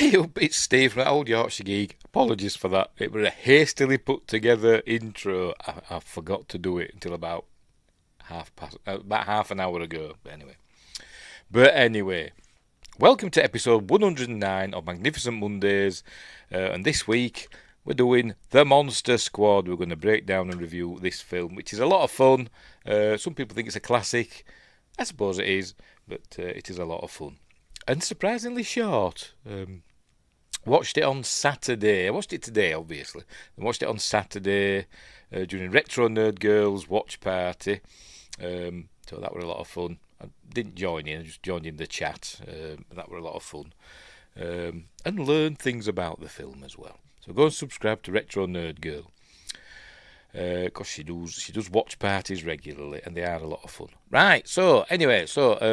Hey up, it's Steve from Old Yorkshire Geek. Apologies for that. It was a hastily put together intro. I forgot to do it until about about half an hour ago. But anyway, welcome to episode 109 of Magnificent Mondays. And this week we're doing The Monster Squad. We're going to break down and review this film, which is a lot of fun. Some people think it's a classic. I suppose it is, but it is a lot of fun. And surprisingly short. Watched it on Saturday. I watched it today, obviously. I watched it on Saturday during Retro Nerd Girls watch party. So that were a lot of fun. I didn't join in, I just joined in the chat. That were a lot of fun. And learned things about the film as well. So go and subscribe to Retro Nerd Girl. Because she does watch parties regularly, and they are a lot of fun. Right, so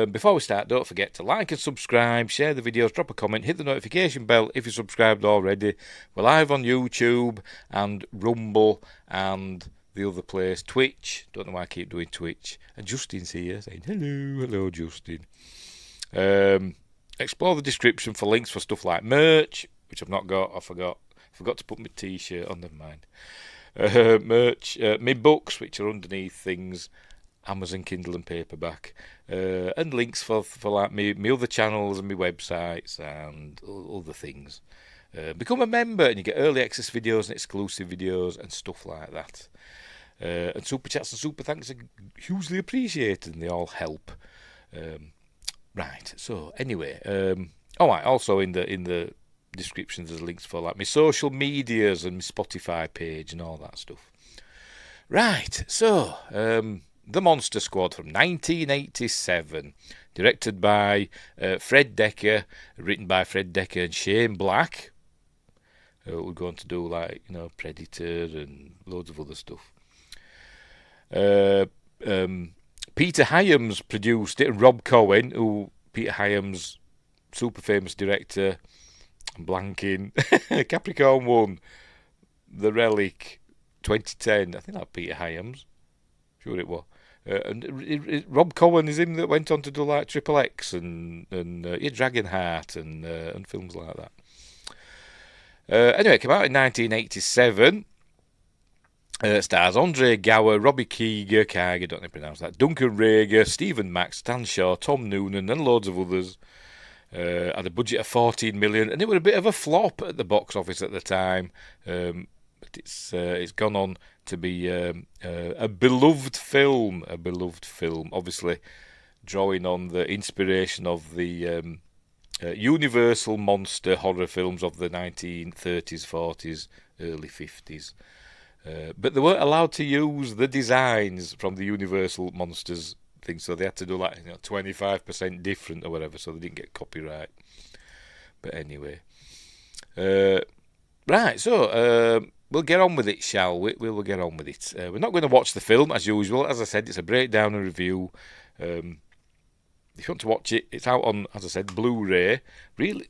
before we start, don't forget to like and subscribe, share the videos, drop a comment, hit the notification bell if you're subscribed already. We're live on YouTube and Rumble and the other place, Twitch. Don't know why I keep doing Twitch. And Justin's here saying hello Justin. Explore the description for links for stuff like merch, which I've not got. I forgot to put my t-shirt on. Never mind. Merch, my books, which are underneath things, Amazon Kindle and paperback, and links for like me other channels and my websites and other things. Become a member and you get early access videos and exclusive videos and stuff like that. And super chats and super thanks are hugely appreciated and they all help. Right. So anyway, also in the descriptions there's links for like my social medias and my Spotify page and all that stuff. Right, so The Monster Squad from 1987, directed by Fred Dekker, written by Fred Dekker and Shane Black. We're going to do Predator and loads of other stuff. Peter Hyams produced it, and Rob Cohen, who Peter Hyams, super famous director. I'm blanking. Capricorn 1, The Relic, 2010. I think that's Peter Hyams. Sure it was. And Rob Cohen is him that went on to do like Triple X and Dragonheart and films like that. Anyway, it came out in 1987. Stars Andre Gower, Robbie Keeger, I don't know how to pronounce that, Duncan Rager, Stephen Mack, Stan Shaw, Tom Noonan, and loads of others. Had a budget of 14 million, and it was a bit of a flop at the box office at the time. But it's gone on to be a beloved film. Obviously drawing on the inspiration of the Universal monster horror films of the 1930s, 40s, early 50s. But they weren't allowed to use the designs from the Universal monsters thing, so they had to do 25% different or whatever, so they didn't get copyright. But anyway, right, so we'll get on with it, shall we? We'll get on with it. We're not going to watch the film as usual. As I said, it's a breakdown and review. If you want to watch it, it's out on, as I said, Blu-ray. Really,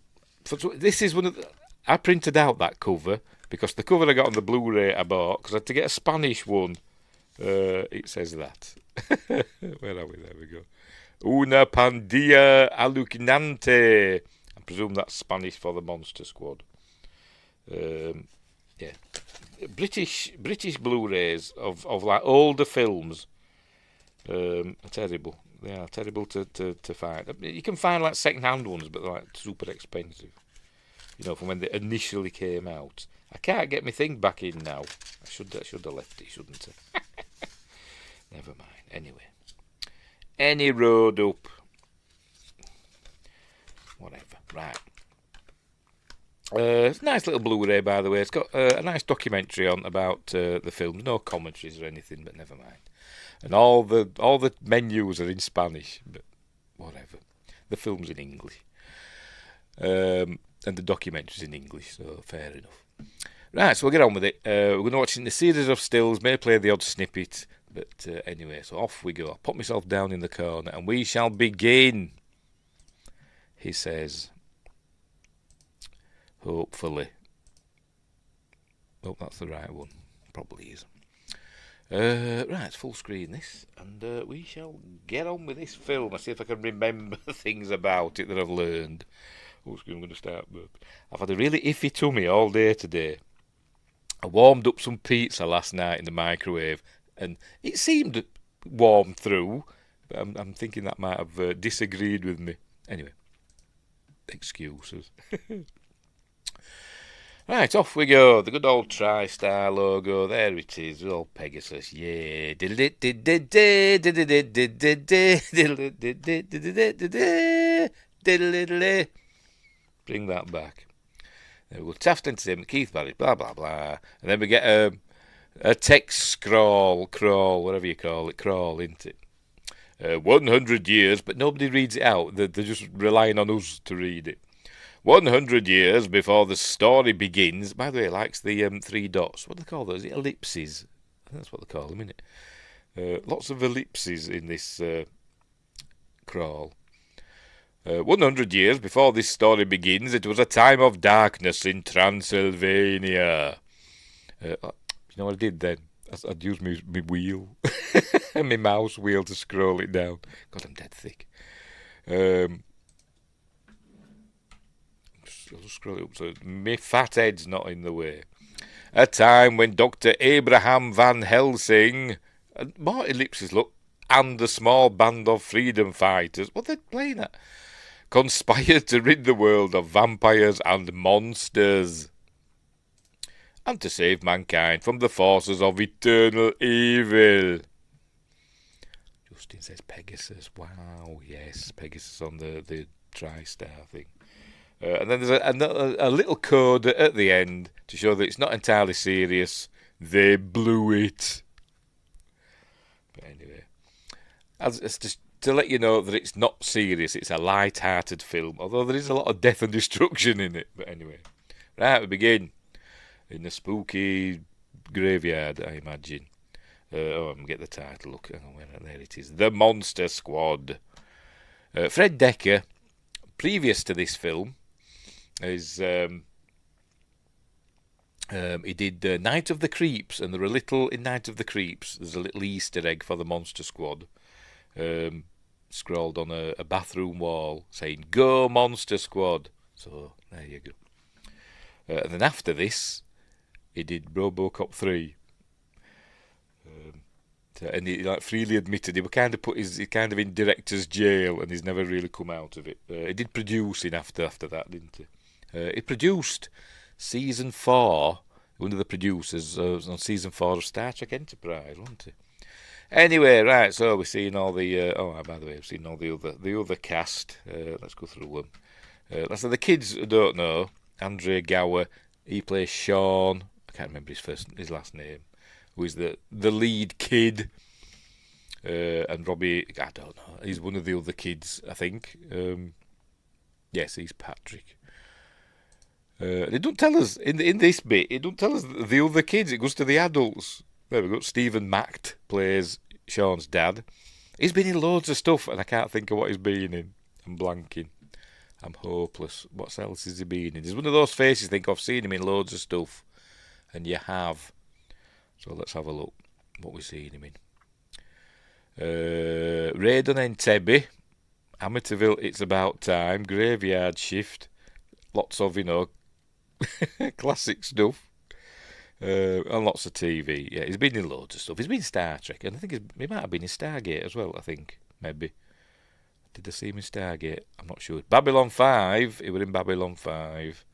this is one of I printed out that cover because the cover I got on the Blu-ray I bought because I had to get a Spanish one. It says that. Where are we? There we go. Una pandilla alucinante. I presume that's Spanish for the Monster Squad. Yeah, British Blu-rays of like older films are terrible. They are terrible to find. You can find like second-hand ones, but they're like super expensive. From when they initially came out. I can't get my thing back in now. I should have left it, shouldn't I? Never mind. Anyway, any road up, whatever. Right. It's a nice little Blu-ray, by the way. It's got a nice documentary on about the films. No commentaries or anything, but never mind. And all the menus are in Spanish, but whatever. The film's in English, and the documentary's in English, so fair enough. Right, so we'll get on with it. We're going to watch in the series of stills. May play the odd snippet. But anyway, so off we go. I'll put myself down in the corner and we shall begin, he says. Hopefully. Hope that's the right one. Probably is. Right, it's full screen this. And we shall get on with this film. I see if I can remember things about it that I've learned. I'm going to start burping. I've had a really iffy tummy all day today. I warmed up some pizza last night in the microwave, and it seemed warm through, but I'm thinking that might have disagreed with me. Anyway, excuses. Right, off we go. The good old TriStar logo. There it is. Old Pegasus. Yeah. Bring that back. There we go. Taft Entertainment, Keith Barry, blah, blah, blah. And then we get a text crawl, whatever you call it, crawl, isn't it? 100 years, but nobody reads it out. They're just relying on us to read it. 100 years before the story begins. By the way, it likes the 3 dots. What do they call those? Ellipses. I think that's what they call them, isn't it? Lots of ellipses in this crawl. 100 years before this story begins, it was a time of darkness in Transylvania. You know what I did then? I'd use my wheel, my mouse wheel to scroll it down. God, I'm dead thick. I'll just scroll it up so my fat head's not in the way. A time when Dr. Abraham Van Helsing, and more ellipses, look, and a small band of freedom fighters, what they're playing at, conspired to rid the world of vampires and monsters, and to save mankind from the forces of eternal evil. Justin says Pegasus. Wow, yes, Pegasus on the TriStar thing. And then there's a little code at the end to show that it's not entirely serious. They blew it. But anyway, it's just to let you know that it's not serious. It's a light-hearted film, although there is a lot of death and destruction in it. But anyway, right, we begin in the spooky graveyard, I imagine. I'm going to get the title. Look, there it is. The Monster Squad. Fred Dekker, previous to this film, is he did Night of the Creeps, and there are in Night of the Creeps, there's a little Easter egg for the Monster Squad, scrawled on a bathroom wall saying "Go Monster Squad." So there you go. And then after this, he did RoboCop 3. And he freely admitted he was kind of in director's jail, and he's never really come out of it. He did producing after that, didn't he? He produced season 4. One of the producers on season 4 of Star Trek Enterprise, wasn't he? Anyway, right. So we've seen all the. By the way, we've seen all the other cast. Let's go through them. Let's say the kids who don't know. Andre Gower, he plays Sean. I can't remember his last name. Who is the lead kid? And Robbie, I don't know. He's one of the other kids, I think. Yes, he's Patrick. They don't tell us in this bit. It don't tell us the other kids. It goes to the adults. There we go. Stephen Macht plays Sean's dad. He's been in loads of stuff, and I can't think of what he's been in. I'm blanking. I'm hopeless. What else has he been in? He's one of those faces. I think I've seen him in loads of stuff, and you have. So let's have a look. What we've seen him in. Raid on Entebbe, Amityville, It's About Time, Graveyard Shift, lots of, classic stuff, and lots of TV. Yeah, he's been in loads of stuff. He's been in Star Trek, and I think he might have been in Stargate as well, I think, maybe. Did I see him in Stargate? I'm not sure. Babylon 5, he was in Babylon 5.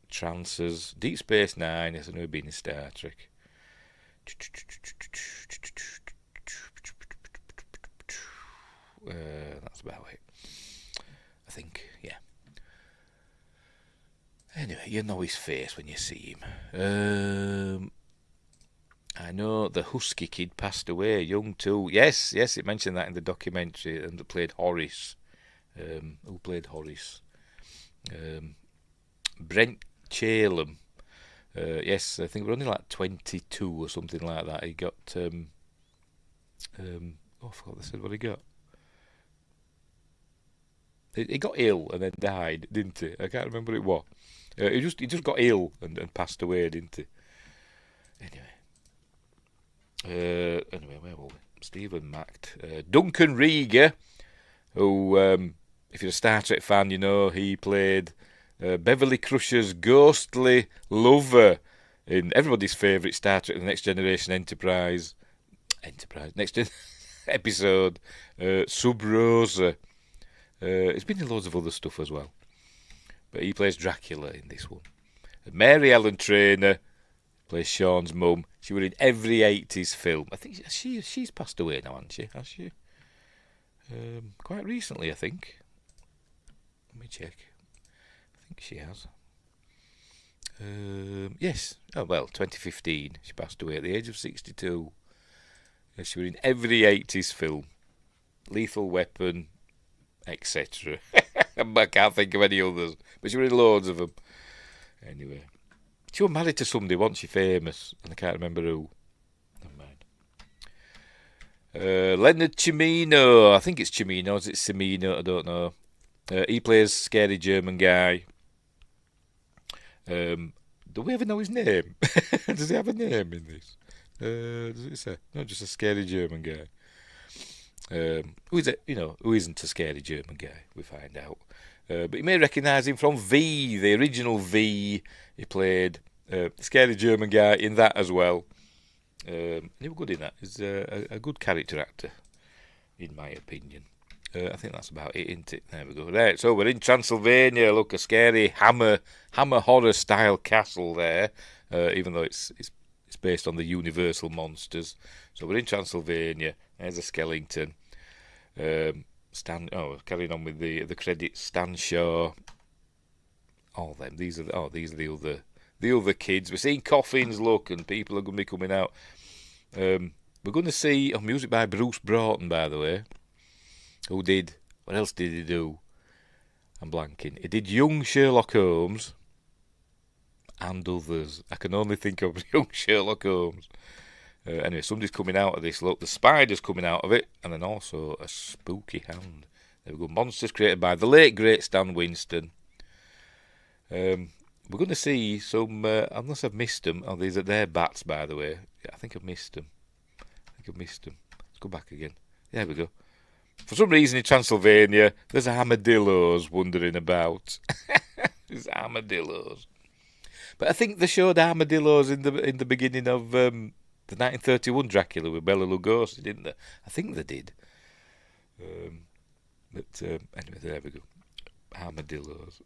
Trancers, Deep Space Nine, yes, I know he'd been in Star Trek. That's about it, I think, yeah. Anyway, you know his face when you see him. I know the Husky kid passed away young too. Yes, it mentioned that in the documentary, and they played Horace. Who played Horace? Brent Chalem. Yes, I think we're only like 22 or something like that. He got I forgot they said what he got. He got ill and then died, didn't he? I can't remember what it was. He just got ill and passed away, didn't he? Anyway, where were we? Stephen Macht, Duncan Rieger, who if you're a Star Trek fan, you know he played Beverly Crusher's ghostly lover in everybody's favourite Star Trek: The Next Generation Next Gen episode, Sub Rosa. It's been in loads of other stuff as well, but he plays Dracula in this one. Mary Ellen Trainor plays Sean's mum. She was in every 80s film. I think she's passed away now, hasn't she? Has she? Quite recently, I think. Let me check. I think she has. Yes. Oh, well, 2015. She passed away at the age of 62. She was in every 80s film. Lethal Weapon, etc. I can't think of any others. But she was in loads of them. Anyway. She was married to somebody once, she famous. And I can't remember who. Never mind. Leonard Cimino. I think it's Cimino. Is it Cimino? I don't know. He plays scary German guy. Do we ever know his name? Does he have a name in this? Does it say? No, just a scary German guy. Who is it? Who isn't a scary German guy? We find out. But you may recognise him from V, the original V. He played scary German guy in that as well. He was good in that. He's a good character actor, in my opinion. I think that's about it, isn't it? There we go. Right, so we're in Transylvania. Look, a scary Hammer horror style castle there. Even though it's based on the Universal monsters. So we're in Transylvania. There's a skeleton. Carrying on with the credits. Stan Shaw. All them. These are the other kids. We're seeing coffins. Look, and people are going to be coming out. We're going to see music by Bruce Broughton, by the way. What else did he do? I'm blanking. He did Young Sherlock Holmes and others. I can only think of Young Sherlock Holmes. Anyway, somebody's coming out of this. Look, the spider's coming out of it, and then also a spooky hand. There we go. Monsters created by the late great Stan Winston. We're going to see some. Unless I've missed them. Oh, they're bats, by the way. Yeah, I think I've missed them. Let's go back again. There we go. For some reason in Transylvania, there's armadillos wandering about. There's armadillos. But I think they showed armadillos in the beginning of the 1931 Dracula with Bela Lugosi, didn't they? I think they did. Anyway, there we go. Armadillos.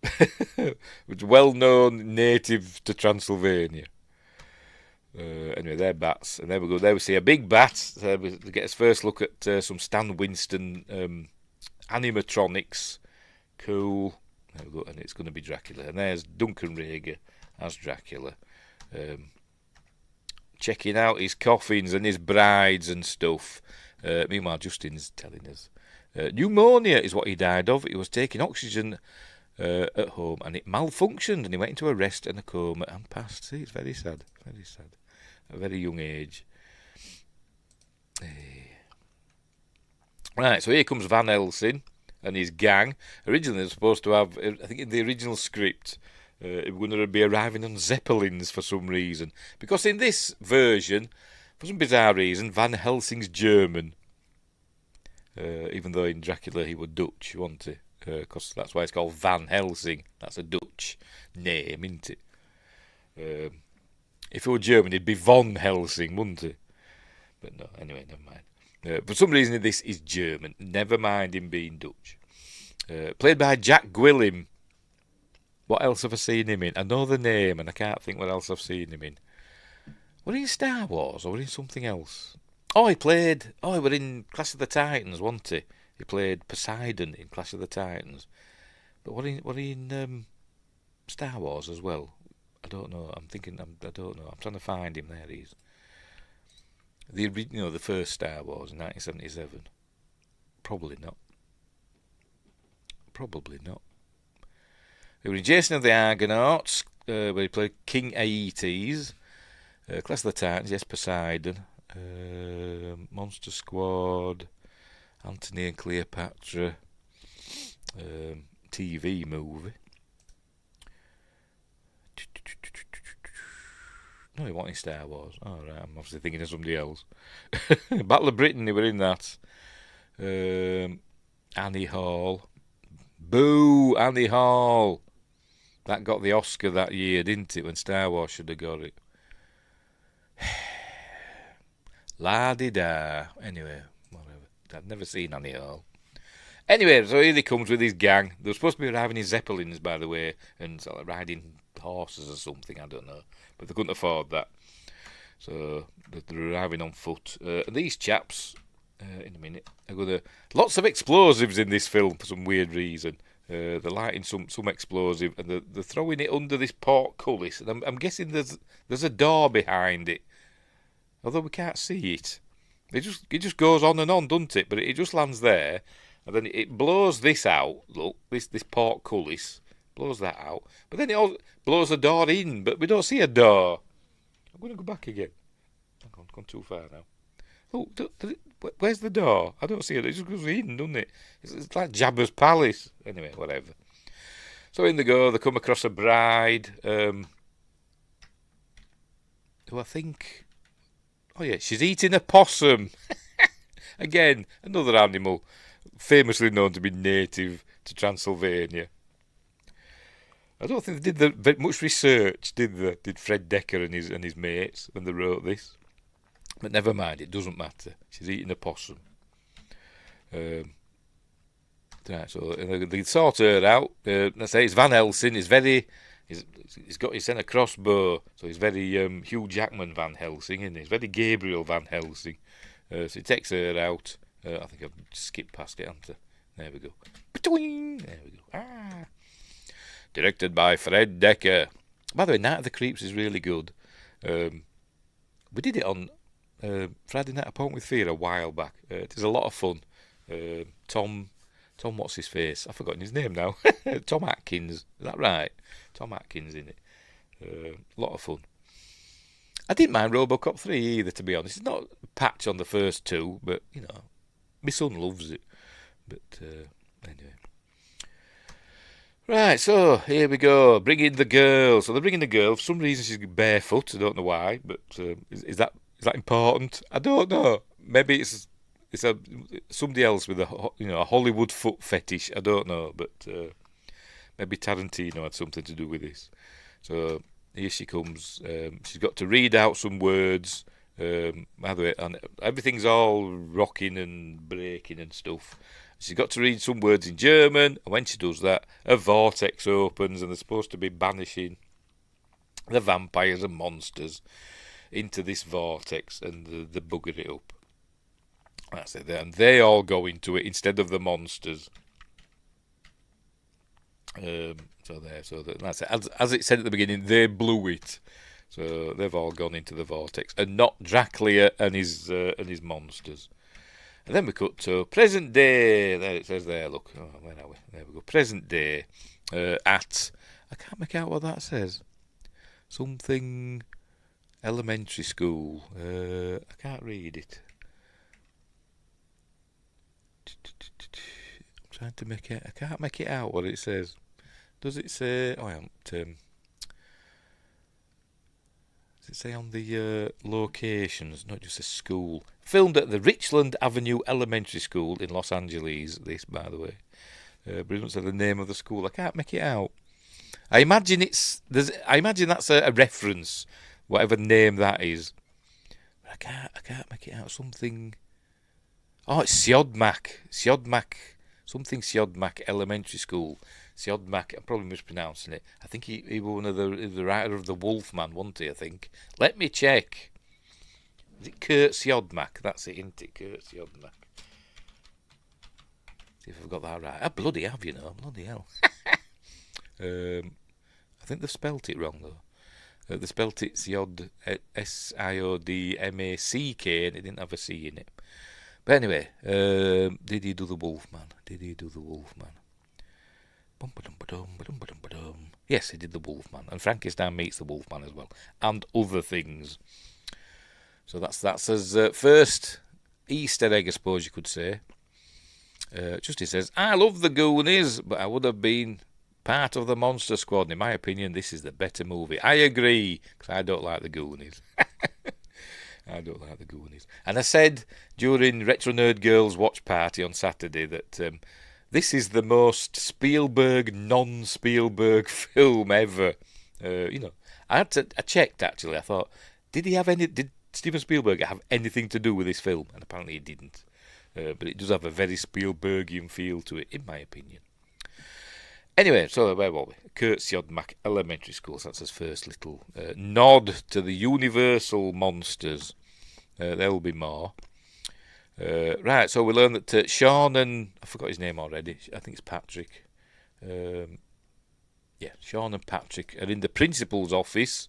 Which well-known native to Transylvania. Anyway, they're bats. And there we go. There we see a big bat. We get his first look at some Stan Winston animatronics. Cool. There we go. And it's going to be Dracula. And there's Duncan Rager as Dracula. Checking out his coffins and his brides and stuff. Meanwhile, Justin's telling us. Pneumonia is what he died of. He was taking oxygen at home and it malfunctioned and he went into a rest and a coma and passed. See, it's very sad. Very sad. At a very young age. Right, so here comes Van Helsing and his gang. Originally, they're supposed to have, I think in the original script, it was going to be arriving on Zeppelins for some reason. Because in this version, for some bizarre reason, Van Helsing's German. Even though in Dracula he was Dutch, wasn't he? Because that's why it's called Van Helsing. That's a Dutch name, isn't it? If it were German, it'd be Von Helsing, wouldn't it? But no, anyway, never mind. For some reason, this is German. Never mind him being Dutch. Played by Jack Gwilym. What else have I seen him in? I know the name, and I can't think what else I've seen him in. Were he in Star Wars, or were he in something else? He were in Clash of the Titans, wasn't he? He played Poseidon in Clash of the Titans. But were he in Star Wars as well? I don't know. I don't know. I'm trying to find him. There he is. The first Star Wars in 1977. Probably not. He was in Jason of the Argonauts, where he played King Aeetes. Clash of the Titans, yes, Poseidon. Monster Squad. Antony and Cleopatra. TV movie. No, he wasn't in Star Wars. Oh, right, I'm obviously thinking of somebody else. Battle of Britain, they were in that. Annie Hall. Boo, Annie Hall. That got the Oscar that year, didn't it, when Star Wars should have got it. La-di-da. Anyway, whatever. I'd never seen Annie Hall. Anyway, so here he comes with his gang. They were supposed to be arriving in Zeppelins, by the way, and sort of riding horses or something, I don't know. But they couldn't afford that. So they're arriving on foot. And these chaps, in a minute, are going to... Lots of explosives in this film for some weird reason. They're lighting some explosive, and they're throwing it under this portcullis. And I'm guessing there's a door behind it. Although we can't see it. It just goes on and on, doesn't it? But it just lands there. And then it blows this out. Look, this portcullis blows that out. But then it all blows the door in. But we don't see a door. I'm going to go back again. I've gone too far now. Oh, where's the door? I don't see it. It just goes in, doesn't it? It's like Jabba's palace. Anyway, whatever. So in they go. They come across a bride. Who I think... Oh, yeah, she's eating a possum. Again, another animal famously known to be native to Transylvania. I don't think they did much research, did they? Did Fred Dekker and his mates when they wrote this? But never mind, it doesn't matter. She's eating a possum. Right, so they sort her out. Let's say it's Van Helsing. He's sent a crossbow, so he's very Hugh Jackman Van Helsing, isn't he? He's very Gabriel Van Helsing. So he takes her out. I think I've skipped past it, haven't I? There we go. There we go. Directed by Fred Dekker. By the way, Night of the Creeps is really good. We did it on Friday Night Appointment with Fear a while back. It is a lot of fun. Tom, what's his face? I've forgotten his name now. Tom Atkins. Is that right? Tom Atkins in it. A lot of fun. I didn't mind RoboCop 3 either, to be honest. It's not a patch on the first two, but, you know, my son loves it. But, anyway. Right, so, here we go. Bringing the girl. So they're bringing the girl. For some reason she's barefoot. I don't know why, but is that important? I don't know. Maybe it's somebody else with a Hollywood foot fetish. I don't know, but maybe Tarantino had something to do with this. So here she comes. She's got to read out some words. By the way, and everything's all rocking and breaking and stuff. She's got to read some words in German, and when she does that, a vortex opens, and they're supposed to be banishing the vampires and monsters into this vortex, and they bugger it up. That's it. And they all go into it instead of the monsters. So that's it. As it said at the beginning, they blew it. So they've all gone into the vortex, and not Dracula and his monsters. And then we cut to present day. There it says there. Look, where are we? There we go. Present day at. I can't make out what that says. Something elementary school. I can't read it. I'm trying to make it. I can't make it out what it says. Does it say? Oh, I haven't. Does it say on the locations? Not just a school. Filmed at the Richland Avenue Elementary School in Los Angeles. This, by the way, but it doesn't say the name of the school. I can't make it out. I imagine that's a reference, whatever name that is. But I can't make it out. Something. Oh, it's Siodmak. Something Siodmak Elementary School. Siodmak, I'm probably mispronouncing it. I think he was one of the writer of The Wolfman, wasn't he, I think? Let me check. Is it Kurt Siodmak? That's it, isn't it? Kurt Siodmak. See if I've got that right. I bloody have, you know. Bloody hell. I think they've spelt it wrong, though. They spelt it Siod, Siodmack, and it didn't have a C in it. But anyway, did he do the Wolfman? Yes, he did the Wolfman, and Frankenstein meets the Wolfman as well, and other things. So that's his first Easter egg, I suppose you could say. Just he says, I love the Goonies, but I would have been part of the Monster Squad. In my opinion, this is the better movie. I agree, because I don't like the Goonies. I don't like the Goonies. And I said during Retro Nerd Girls watch party on Saturday that This is the most Spielberg, non-Spielberg film ever. I checked actually. I thought, did Steven Spielberg have anything to do with this film? And apparently he didn't. But it does have a very Spielbergian feel to it, in my opinion. Anyway, so where were we? Kurt Siodmak Elementary School. So that's his first little nod to the Universal monsters. There will be more. Right, so we learned that Sean and... I forgot his name already. I think it's Patrick. Sean and Patrick are in the principal's office.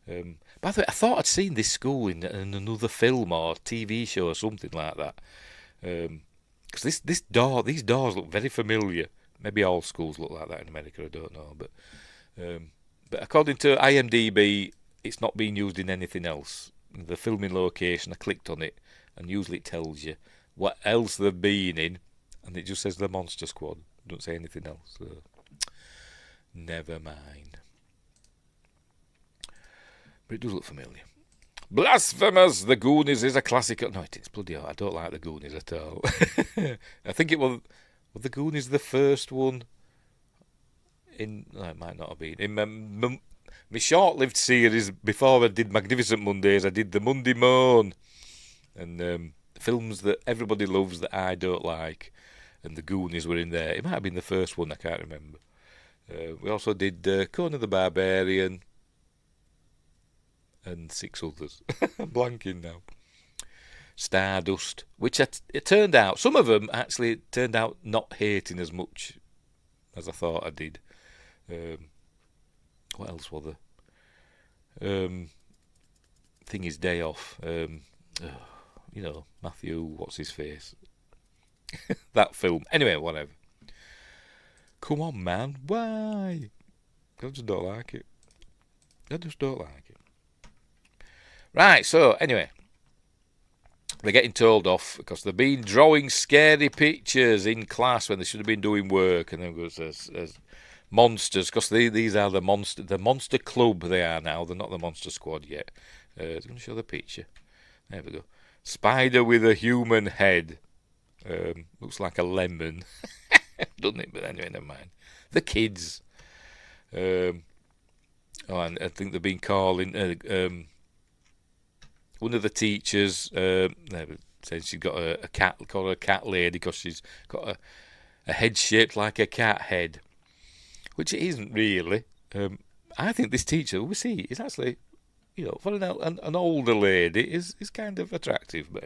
By the way, I thought I'd seen this school in another film or TV show or something like that. Because these doors look very familiar. Maybe all schools look like that in America, I don't know. But according to IMDb, it's not being used in anything else. The filming location, I clicked on it, and usually it tells you what else they've been in, and it just says the Monster Squad. It doesn't say anything else. So never mind. But it does look familiar. Blasphemous! The Goonies is a classic. No, it is bloody hell. I don't like the Goonies at all. I think it was the Goonies the first one. It might not have been. In my short-lived series, before I did Magnificent Mondays, I did the Monday Moan. And films that everybody loves that I don't like. And the Goonies were in there. It might have been the first one, I can't remember. We also did Conan the Barbarian. And 6 others. I'm blanking now. Stardust, which it turned out, some of them actually turned out not hating as much as I thought I did. What else were there? Thing is Day Off. Matthew, what's his face? That film. Anyway, whatever. Come on, man. Why? I just don't like it. Right, so, anyway. They're getting told off because they've been drawing scary pictures in class when they should have been doing work. And then goes as monsters, because these are the monster club they are now. They're not the Monster Squad yet. It's going to show the picture. There we go. Spider with a human head. Looks like a lemon. Doesn't it? But anyway, never mind. The kids. And I think they've been calling... one of the teachers said she's got a cat, call her a cat lady, because she's got a head shaped like a cat head, which it isn't really. I think this teacher, we see, is actually, for an older lady, is kind of attractive. But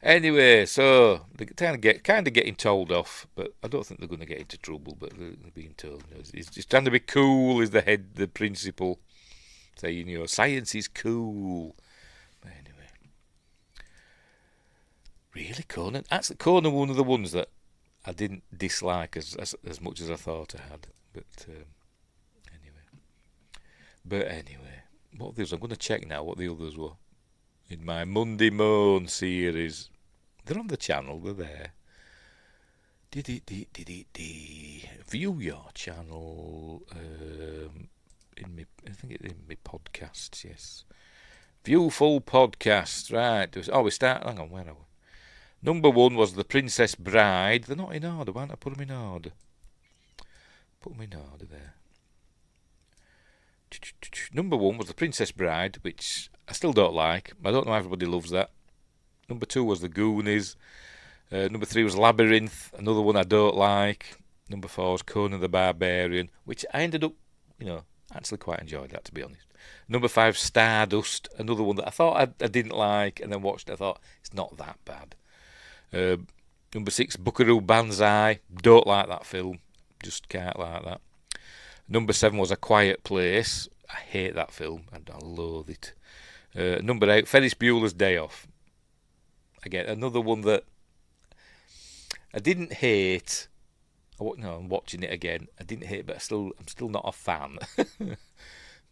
anyway, so they're kind of getting told off, but I don't think they're going to get into trouble. But they're being told, he's trying to be cool. Is the principal saying, science is cool. But anyway, really, Conan? Actually, Conan, one of the ones that I didn't dislike as much as I thought I had. But anyway, what others? I'm going to check now what the others were in my Monday Moan series. They're on the channel. They're there. View your channel. I think it's in my podcasts. Yes. View full podcast, right? We start. Hang on, where are we? Number 1 was The Princess Bride. They're not in order. Why don't I put them in order? Put them in order there. Number 1 was The Princess Bride, which I still don't like. I don't know why everybody loves that. Number 2 was The Goonies. Number 3 was Labyrinth, another one I don't like. Number 4 was Conan the Barbarian, which I ended up, actually quite enjoyed that, to be honest. Number 5, Stardust, another one that I thought I didn't like, and then watched it, I thought, it's not that bad. Number 6, Buckaroo Banzai, don't like that film, just can't like that. Number 7 was A Quiet Place, I hate that film, and I loathe it. Number 8, Ferris Bueller's Day Off. Again, another one that I didn't hate. I'm watching it again. I didn't hate, but I'm still not a fan.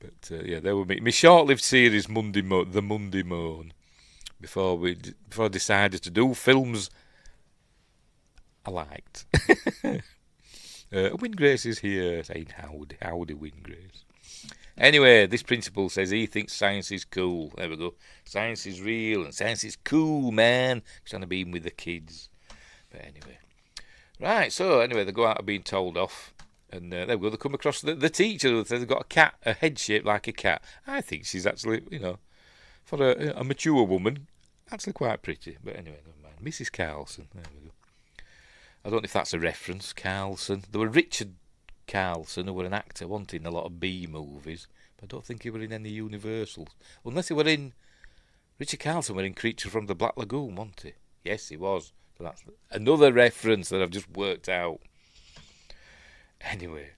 But there were my short-lived series, the Monday Moan. Before I decided to do films I liked. Windgrace is here saying howdy Windgrace. Anyway, this principal says he thinks science is cool. There we go. Science is real and science is cool, man. He's trying to be with the kids. But anyway. Right, so anyway, they go out of being told off. And there we go. They come across the teacher who says they've got a cat, a head shaped like a cat. I think she's actually, for a mature woman, actually quite pretty. But anyway, never mind. Mrs. Carlson. There we go. I don't know if that's a reference. Carlson. There were Richard Carlson, who were an actor, wasn't he, in a lot of B movies. But I don't think he were in any Universals. Unless he were in... Richard Carlson were in Creature from the Black Lagoon, wasn't he? Yes, he was. So that's another reference that I've just worked out. Anyway.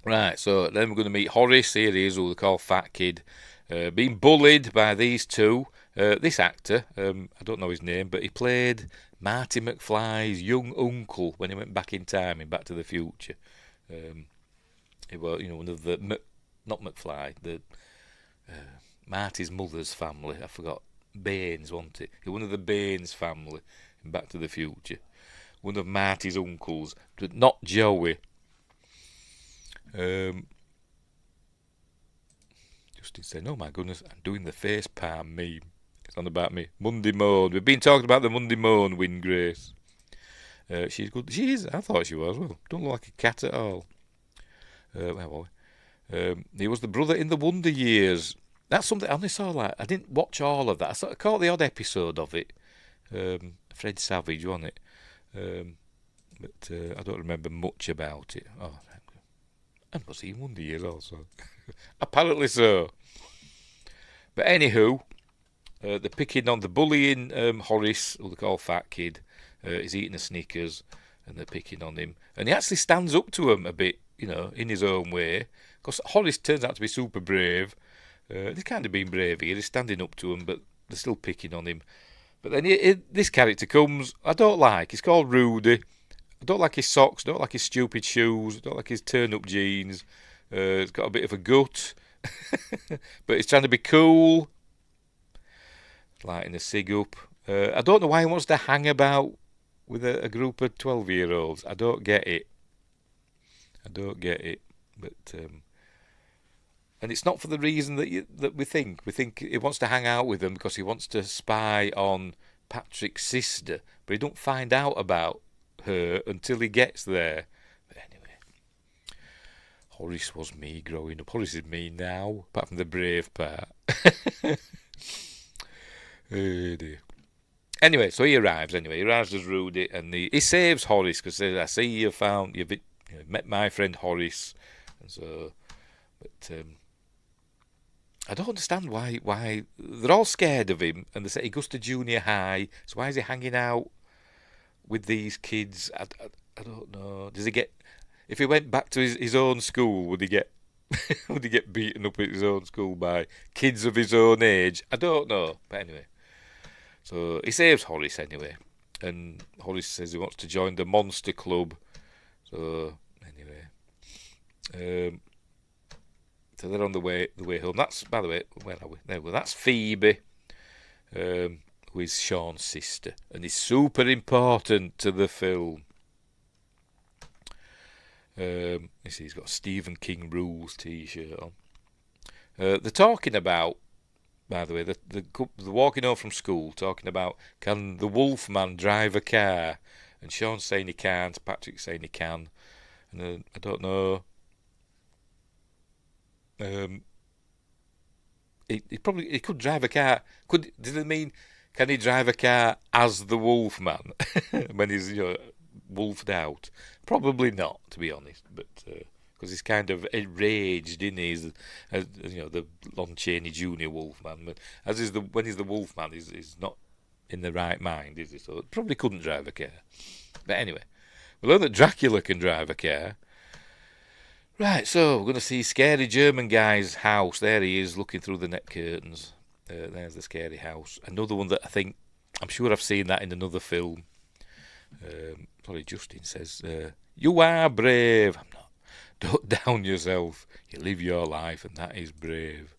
Right, so then we're going to meet Horace. Here he is, who they call Fat Kid. Being bullied by these two. This actor, I don't know his name, but he played Marty McFly's young uncle when he went back in time in Back to the Future. He was, one of the... not McFly, the... Marty's mother's family. I forgot. Baines, wasn't it? He was one of the Baines family in Back to the Future. One of Marty's uncles, but not Joey. Justin said, "Oh my goodness, I'm doing the face palm meme. It's on about me. Monday Moan. We've been talking about the Monday Moan, Win Grace. She's good. She is. I thought she was. Well, don't look like a cat at all. Where were we? He was the brother in the Wonder Years. That's something I only saw. I didn't watch all of that. I caught the odd episode of it. Fred Savage, wasn't it? But I don't remember much about it. Oh, and was he in Wonder Years also? Apparently so. But anywho, they're picking on the bullying Horace, who they call Fat Kid. He's eating a Snickers, and they're picking on him. And he actually stands up to him a bit, in his own way. Because Horace turns out to be super brave. He's kind of being brave here. He's standing up to him, but they're still picking on him. But then this character comes, I don't like. He's called Rudy. I don't like his socks. Don't like his stupid shoes. Don't like his turn-up jeans. He's got a bit of a gut. But he's trying to be cool. Lighting a cig up. I don't know why he wants to hang about with a group of 12-year-olds. I don't get it. But... and it's not for the reason that we think. We think he wants to hang out with them because he wants to spy on Patrick's sister, but he don't find out about her until he gets there. But anyway, Horace was me growing up. Horace is me now, apart from the brave part. Oh dear. Anyway, so he arrives as Rudy, and he saves Horace because he says, "I see you've met my friend Horace," and so, but. I don't understand why they're all scared of him, and they say he goes to junior high. So why is he hanging out with these kids? I don't know. Does he get? If he went back to his own school, would he get? Would he get beaten up at his own school by kids of his own age? I don't know. But anyway, so he saves Horace anyway, and Horace says he wants to join the Monster Club. So anyway. So they're on the way home. That's, by the way, where are we? There we go. That's Phoebe, who is Sean's sister, and is super important to the film. You see, he's got a Stephen King Rules T-shirt on. They're talking about, by the way, they're walking home from school, talking about, can the Wolfman drive a car? And Sean's saying he can't, Patrick's saying he can, and I don't know. He could drive a car. Does it mean, can he drive a car as the Wolfman when he's wolfed out? Probably not, to be honest. But because he's kind of enraged, isn't he? As the Lon Chaney Jr. Wolfman. But when he's the Wolfman, he's not in the right mind, is he? So probably couldn't drive a car. But anyway, we learn that Dracula can drive a car. Right, so we're going to see Scary German Guy's house. There he is, looking through the net curtains. There's the scary house. Another one that I'm sure I've seen that in another film. Sorry, Justin says, you are brave. I'm not. Don't down yourself. You live your life, and that is brave.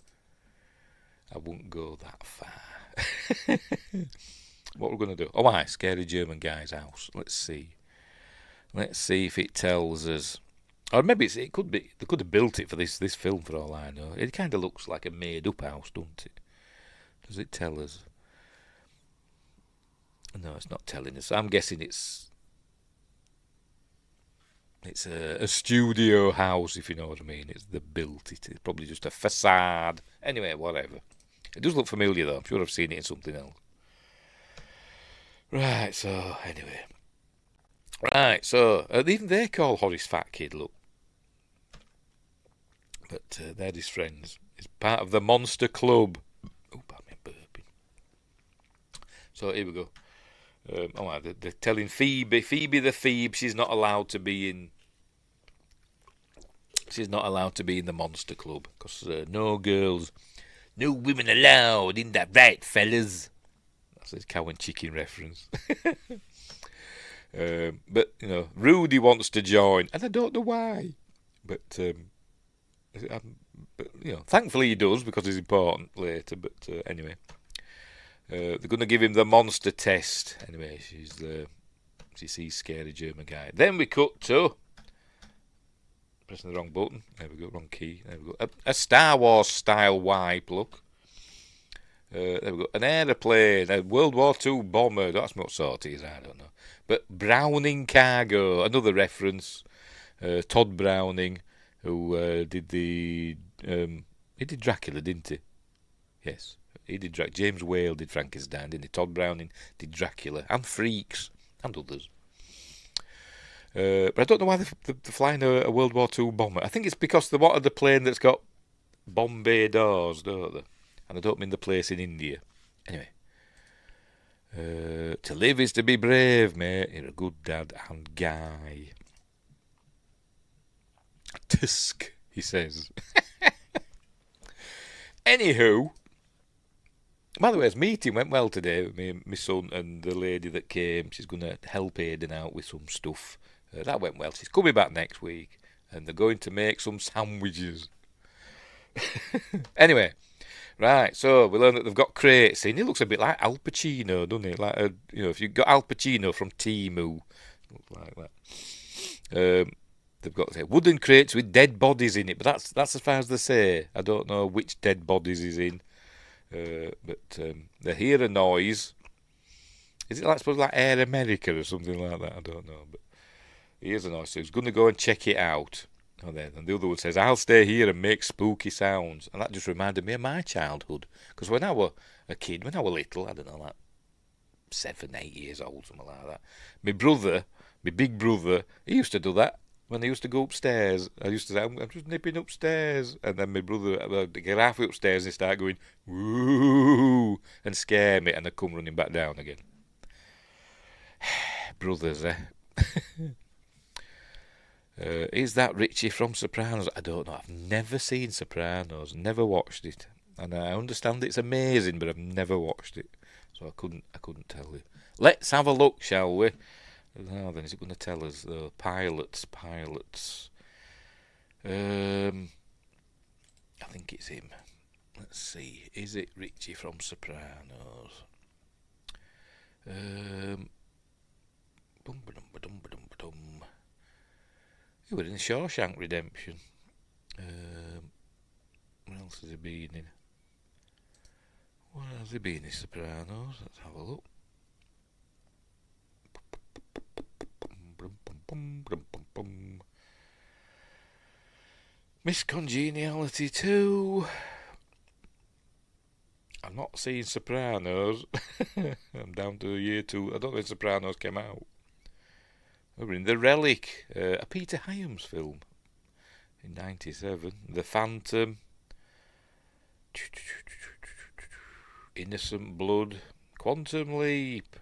I won't go that far. What we're going to do? Oh, Scary German Guy's house. Let's see. Let's see if it tells us. Or maybe it could be, they could have built it for this film for all I know. It kind of looks like a made-up house, doesn't it? Does it tell us? No, it's not telling us. I'm guessing it's It's a studio house, if you know what I mean. It's it's probably just a facade. Anyway, whatever. It does look familiar though. I'm sure I've seen it in something else. Right. So anyway. Right. So even they call Horace Fat Kid. Look. But they're his friends. He's part of the Monster Club. Oh, pardon me, burping. So here we go. They're telling Phoebe the Phoebe, she's not allowed to be in. She's not allowed to be in the Monster Club because no girls, no women allowed. In that right, fellas? That's a cow and chicken reference. But you know, Rudy wants to join, and I don't know why. But you know, thankfully he does because he's important later. But anyway, they're going to give him the monster test. Anyway, she sees scary German guy. Then we cut to pressing the wrong button. There we go, wrong key. There we go. A Star Wars style wipe. Look. There we go. An aeroplane, a World War II bomber. That's what sort it is. I don't know. But Browning cargo, another reference. Todd Browning, who did the he did Dracula, didn't he? Yes, he did Dracula. James Whale did Frankenstein, didn't he? Todd Browning did Dracula and Freaks and others. But I don't know why they're flying a World War II bomber. I think it's because they wanted the plane that's got Bombay doors, don't they? And I don't mean the place in India. Anyway. To live is to be brave, mate. You're a good dad and guy. Tusk, he says. Anywho, by the way, his meeting went well today. My son and the lady that came, she's going to help Aidan out with some stuff. That went well. She's coming back next week, and they're going to make some sandwiches. Anyway, right. So we learned that they've got crates in. He looks a bit like Al Pacino, doesn't he? Like if you got Al Pacino from Timu, looks like that. They've got wooden crates with dead bodies in it, but that's as far as they say. I don't know which dead bodies is in. But they hear a noise. Is it supposed like Air America or something like that? I don't know. But he hears a noise, so he's going to go and check it out. And the other one says, I'll stay here and make spooky sounds. And that just reminded me of my childhood. Because when I was a kid, when I was little, I don't know, like 7, 8 years old, something like that. My big brother, he used to do that. When they used to go upstairs, I used to say, I'm just nipping upstairs. And then my brother would get halfway upstairs and start going, woo, and scare me. And I'd come running back down again. Brothers, eh? Is that Richie from Sopranos? I don't know. I've never seen Sopranos, never watched it. And I understand it's amazing, but I've never watched it. So I couldn't tell you. Let's have a look, shall we? Now then, is it going to tell us though? Pilots. I think it's him. Let's see. Is it Richie from Sopranos? He was in Shawshank Redemption. What else has he been in? What has he been in Sopranos? Let's have a look. Miss Congeniality 2. I've not seen Sopranos. I'm down to year 2. I don't know if Sopranos came out. We're in The Relic, a Peter Hyams film in 1997. The Phantom. Innocent Blood. Quantum Leap.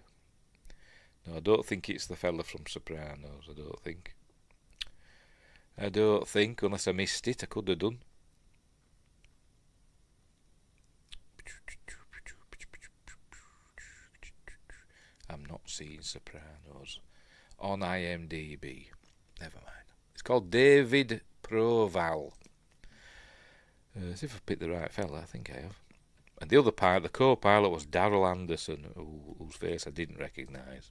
No, I don't think it's the fella from Sopranos. I don't think, unless I missed it. I could have done. I'm not seeing Sopranos on IMDb. Never mind. It's called David Proval. As if I picked the right fella, I think I have. And the other pilot, the co-pilot, was Darrell Anderson, whose face I didn't recognise.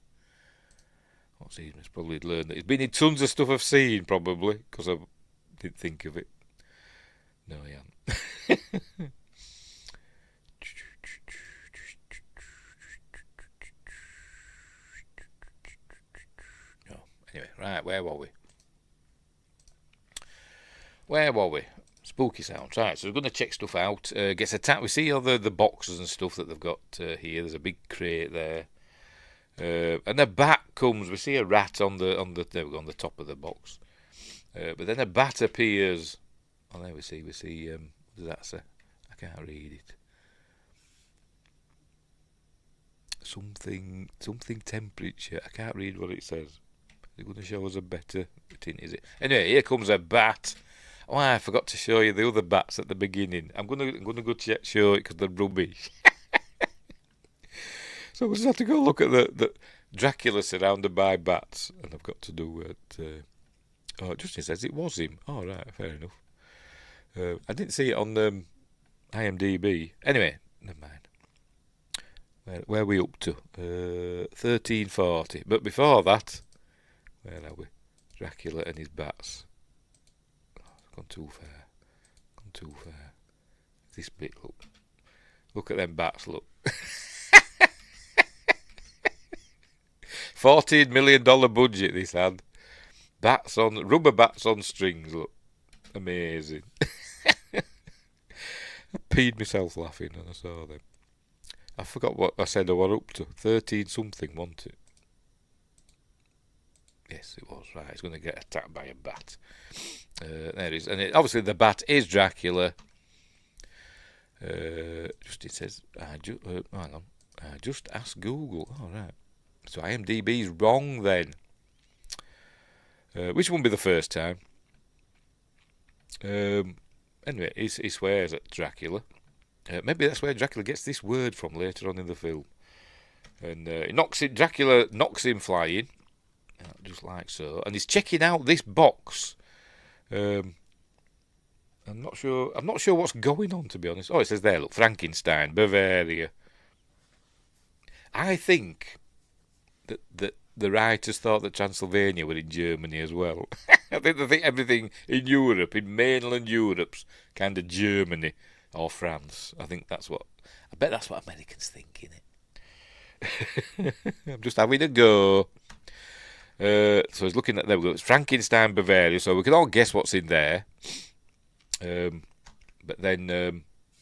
What's he? He's probably learned that he's been in tons of stuff I've seen, probably, because I didn't think of it. No, he hasn't. No. Anyway, right, where were we? where were we? Spooky sounds. Right, so we're going to check stuff out. Gets attacked. We see all the boxes and stuff that they've got here. There's a big crate there. And a bat comes. We see a rat on the there we go, on the top of the box. But then a bat appears. Oh, there we see. What does that say? I can't read it. Something temperature. I can't read what it says. They're going to show us a better tint, is it? Anyway, here comes a bat. Oh, I forgot to show you the other bats at the beginning. I'm gonna go show it because they're rubbish. So we just have to go look at the Dracula surrounded by bats, and I've got to do it. Oh, Justin says it was him. Oh, right, fair enough. I didn't see it on IMDb. Anyway, never mind. Where are we up to? 1340. But before that, where are we? Dracula and his bats. Oh, it's gone too far. This bit, look. Look at them bats, look. $14 million budget this had. Rubber bats on strings, look. Amazing. I peed myself laughing when I saw them. I forgot what I said I was up to. 13 something, wasn't it? Yes, it was. Right, he's going to get attacked by a bat. There it is. And obviously the bat is Dracula. Just it says, hang on. Just ask Google. Oh, right. So IMDb's wrong then. Which won't be the first time. Anyway, he swears at Dracula. Maybe that's where Dracula gets this word from later on in the film. And Dracula knocks him flying, just like so. And he's checking out this box. I'm not sure what's going on, to be honest. Oh, it says there, look, Frankenstein, Bavaria. I think that the writers thought that Transylvania were in Germany as well. I think they think everything in Europe, in mainland Europe's kind of Germany or France. I bet that's what Americans think, innit? I'm just having a go. So he's looking at, there we go, it's Frankenstein, Bavaria, so we can all guess what's in there. But then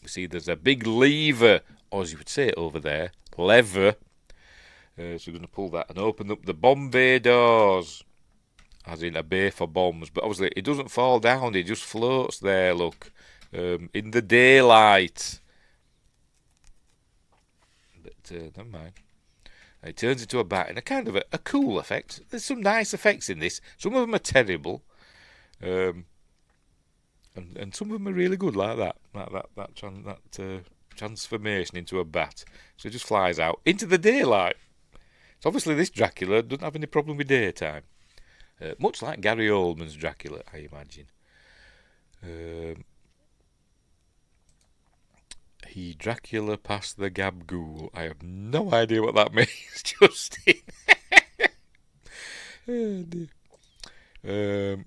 we see there's a big lever, or as you would say over there, lever. So we're going to pull that and open up the bomb bay doors, as in a bay for bombs. But obviously it doesn't fall down, it just floats there, look, in the daylight. But never mind. It turns into a bat in a kind of a cool effect. There's some nice effects in this. Some of them are terrible. And some of them are really good, like that transformation into a bat. So it just flies out into the daylight. So obviously this Dracula doesn't have any problem with daytime. Much like Gary Oldman's Dracula, I imagine. He Dracula past the Gabgool. I have no idea what that means, Justin. Oh dear.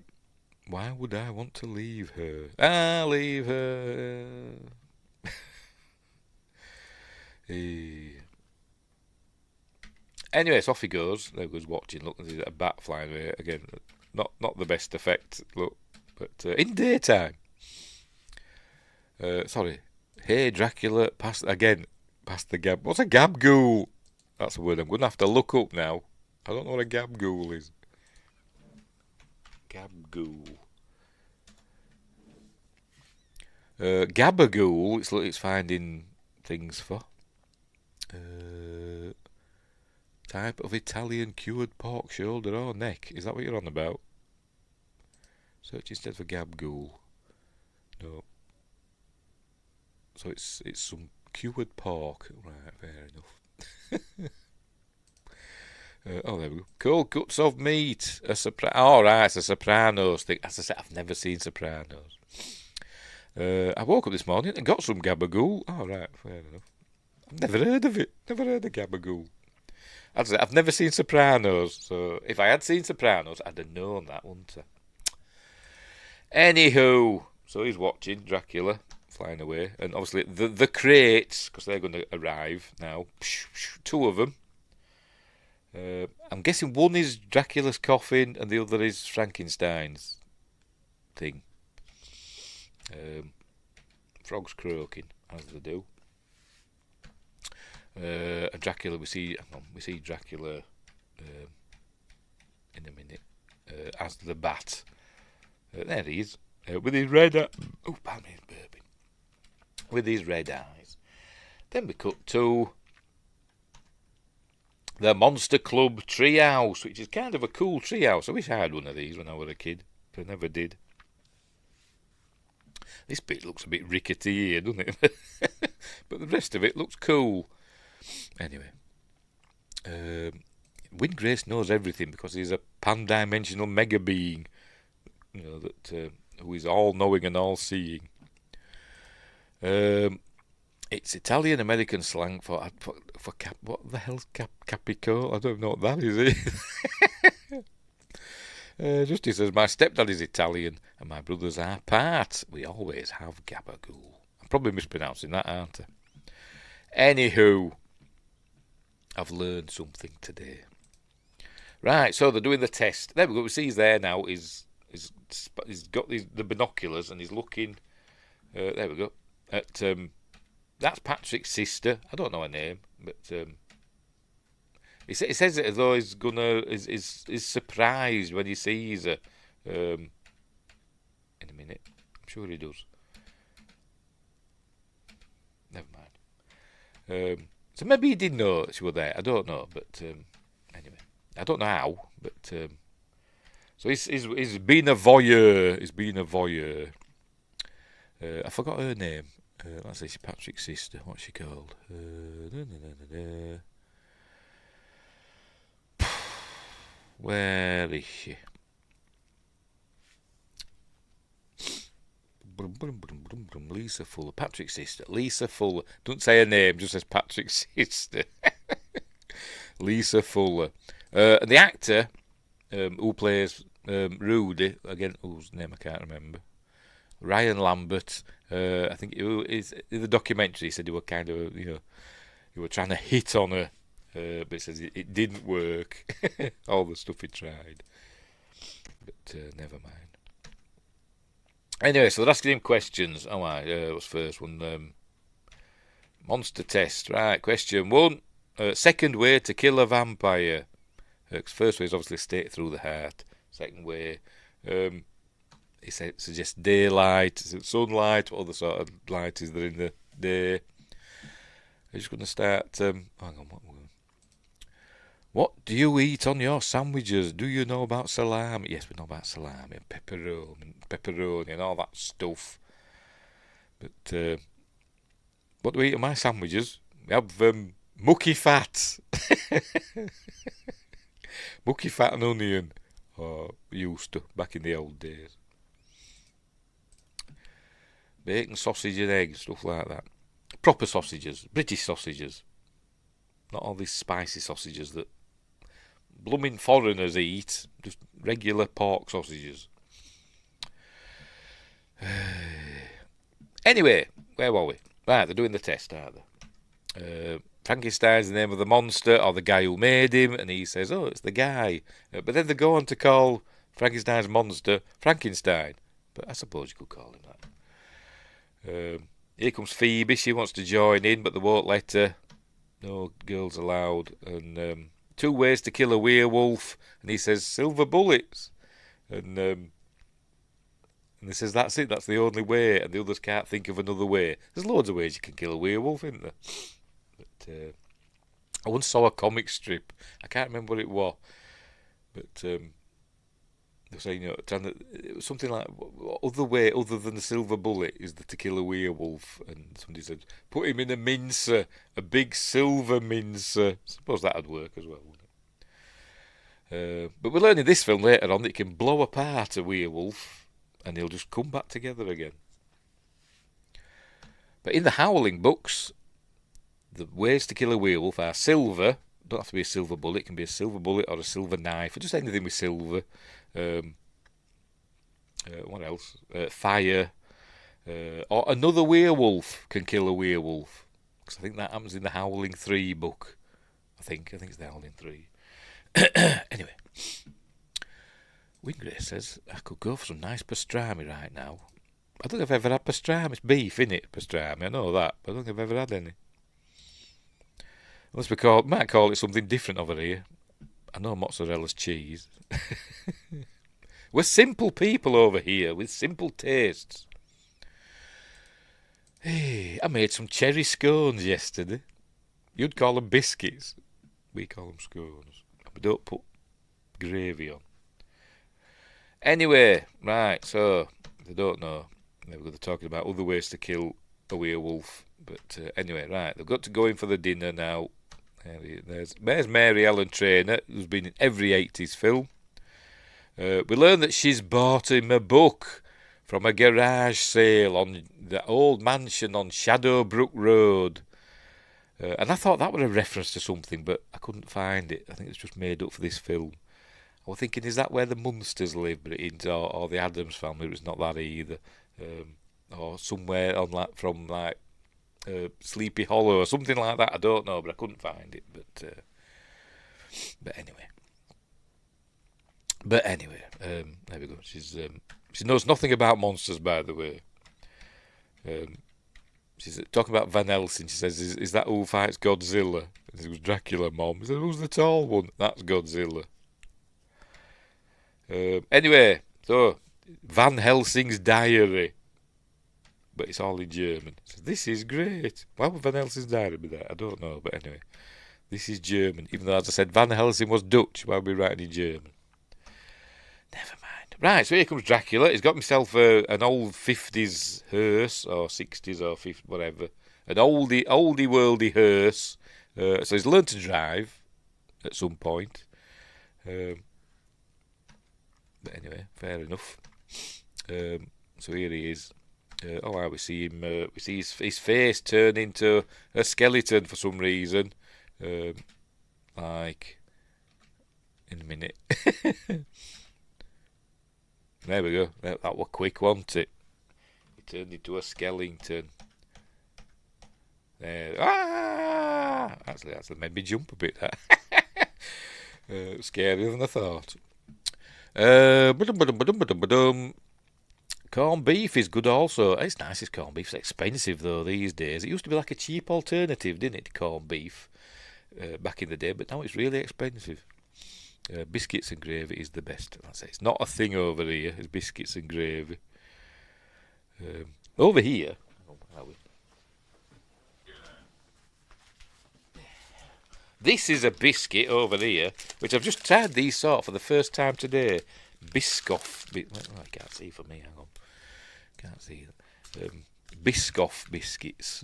Why would I want to leave her? I'll leave her. Anyway, so off he goes. There goes watching. Look, there's a bat flying away. Again, not the best effect, look. But in daytime. Sorry. Hey, Dracula, past the gab. What's a gabgool? That's a word I'm going to have to look up now. I don't know what a gabgool is. Gabgool. Gabagool, it's finding things for. Type of Italian cured pork shoulder or neck. Is that what you're on about? Search instead for gabgool. No. So it's some cured pork. Right, fair enough. Oh, there we go. Cold cuts of meat. It's a Sopranos thing. As I said, I've never seen Sopranos. I woke up this morning and got some gabagool. Oh, right, fair enough. I've never heard of it. Never heard of gabagool. As I said, I've never seen Sopranos. So if I had seen Sopranos, I'd have known that, wouldn't I? Anywho, so he's watching Dracula flying away, and obviously the crates, because they're going to arrive now. Two of them. I'm guessing one is Dracula's coffin and the other is Frankenstein's thing. Frogs croaking, as they do. And Dracula, we see Dracula in a minute as the Bat. There he is, with his red. Oh, pardon me, burping. With his red eyes. Then we cut to the Monster Club treehouse, which is kind of a cool treehouse. I wish I had one of these when I was a kid, but I never did. This bit looks a bit rickety here, doesn't it? But the rest of it looks cool. Anyway, Windgrace knows everything because he's a pan-dimensional mega being, who is all-knowing and all-seeing. It's Italian-American slang for what the hell's capico? I don't know what that is. Just he says, my stepdad is Italian and my brothers are part. We always have gabagool. I'm probably mispronouncing that, aren't I? Anywho, I've learned something today. Right, so they're doing the test. There we go. We see he's there now. He's got the binoculars and he's looking. There we go. At that's Patrick's sister. I don't know her name, but he says it as though he's is surprised when he sees her. In a minute, I'm sure he does. Never mind. So maybe he did know she was there. I don't know, but anyway, I don't know how. But so he's been a voyeur. He's been a voyeur. I forgot her name. Let's say she's Patrick's sister. What's she called? Where is she? Lisa Fuller. Patrick's sister. Lisa Fuller. Don't say her name, just says Patrick's sister. Lisa Fuller. And the actor who plays Rudy, again, whose name I can't remember, Ryan Lambert, I think is in the documentary. He said he were kind of, you were trying to hit on her, but he says it didn't work. All the stuff he tried, but never mind. Anyway, so they're asking him questions. Oh, what's first one? Monster test. Right, question 1. Second way to kill a vampire. First way is obviously straight through the heart. Second way, he suggests daylight, sunlight, what other sort of light is there in the day. I'm just going to start. Hang on, what do you eat on your sandwiches? Do you know about salami? Yes, we know about salami and pepperoni and all that stuff. But what do we eat on my sandwiches? We have mucky fat. Mucky fat and onion. Or used to, back in the old days. Bacon, sausage and eggs, stuff like that. Proper sausages, British sausages. Not all these spicy sausages that blooming foreigners eat. Just regular pork sausages. Anyway, where were we? Right, they're doing the test, aren't they? Frankenstein's the name of the monster, or the guy who made him, and he says, oh, it's the guy. But then they go on to call Frankenstein's monster Frankenstein. But I suppose you could call him that. Here comes Phoebe. She wants to join in, but they won't let her. No girls allowed. And 2 ways to kill a werewolf. And he says, silver bullets. And he says, that's it. That's the only way. And the others can't think of another way. There's loads of ways you can kill a werewolf, isn't there? But I once saw a comic strip. I can't remember what it was. But they were saying, it was something like, other way other than the silver bullet is to kill a werewolf. And somebody said, put him in a mincer, a big silver mincer. I suppose that would work as well, wouldn't it? But we're learning in this film later on that you can blow apart a werewolf and he'll just come back together again. But in the Howling books, the ways to kill a werewolf are silver. Don't have to be a silver bullet. It can be a silver bullet or a silver knife, or just anything with silver. What else? Fire. Or another werewolf can kill a werewolf. Because I think that happens in the Howling 3 book. I think it's the Howling 3. Anyway. Windgrace says, I could go for some nice pastrami right now. I don't think I've ever had pastrami. It's beef, innit? Pastrami. I know that, but I don't think I've ever had any. Unless might call it something different over here. I know mozzarella's cheese. We're simple people over here with simple tastes. Hey, I made some cherry scones yesterday. You'd call them biscuits. We call them scones. We don't put gravy on. Anyway, right, so, if you don't know, we're going to be talking about other ways to kill a werewolf. But anyway, right, they've got to go in for the dinner now. There's Mary Ellen Trainor, who's been in every 80s film. We learn that she's bought him a book from a garage sale on the old mansion on Shadowbrook Road. And I thought that was a reference to something, but I couldn't find it. I think it's just made up for this film. I was thinking, is that where the Munsters live, but or the Addams family? It's not that either. Or somewhere on from Sleepy Hollow or something like that. I don't know, but I couldn't find it. But anyway, there we go. She knows nothing about monsters, by the way. She's talking about Van Helsing. She says, "Is that who fights Godzilla?" It was Dracula, Mom. He said, "Who's the tall one?" That's Godzilla. Anyway, so Van Helsing's diary, but it's all in German. So this is great. Why would Van Helsing's diary be there? I don't know, but anyway, this is German. Even though, as I said, Van Helsing was Dutch, why would we writing in German? Never mind. Right, so here comes Dracula. He's got himself an old 50s hearse, or 60s, or 50s, whatever. An oldie worldy hearse. So he's learned to drive at some point. But anyway, fair enough. So here he is. We see him. We see his face turn into a skeleton for some reason. Like in a minute. There we go. That was quick, wasn't it? He turned into a skeleton. There. Actually, that made me jump a bit. That. Scarier than I thought. Corned beef is good also. It's nice, this corned beef. It's expensive though these days. It used to be like a cheap alternative, didn't it, to corned beef back in the day, but now it's really expensive. Biscuits and gravy is the best. That's it. It's not a thing over here. It's biscuits and gravy. Over here, this is a biscuit over here, which I've just tried these sort for the first time today. Biscoff. I can't see for me. Hang on. Can't see. Biscoff biscuits.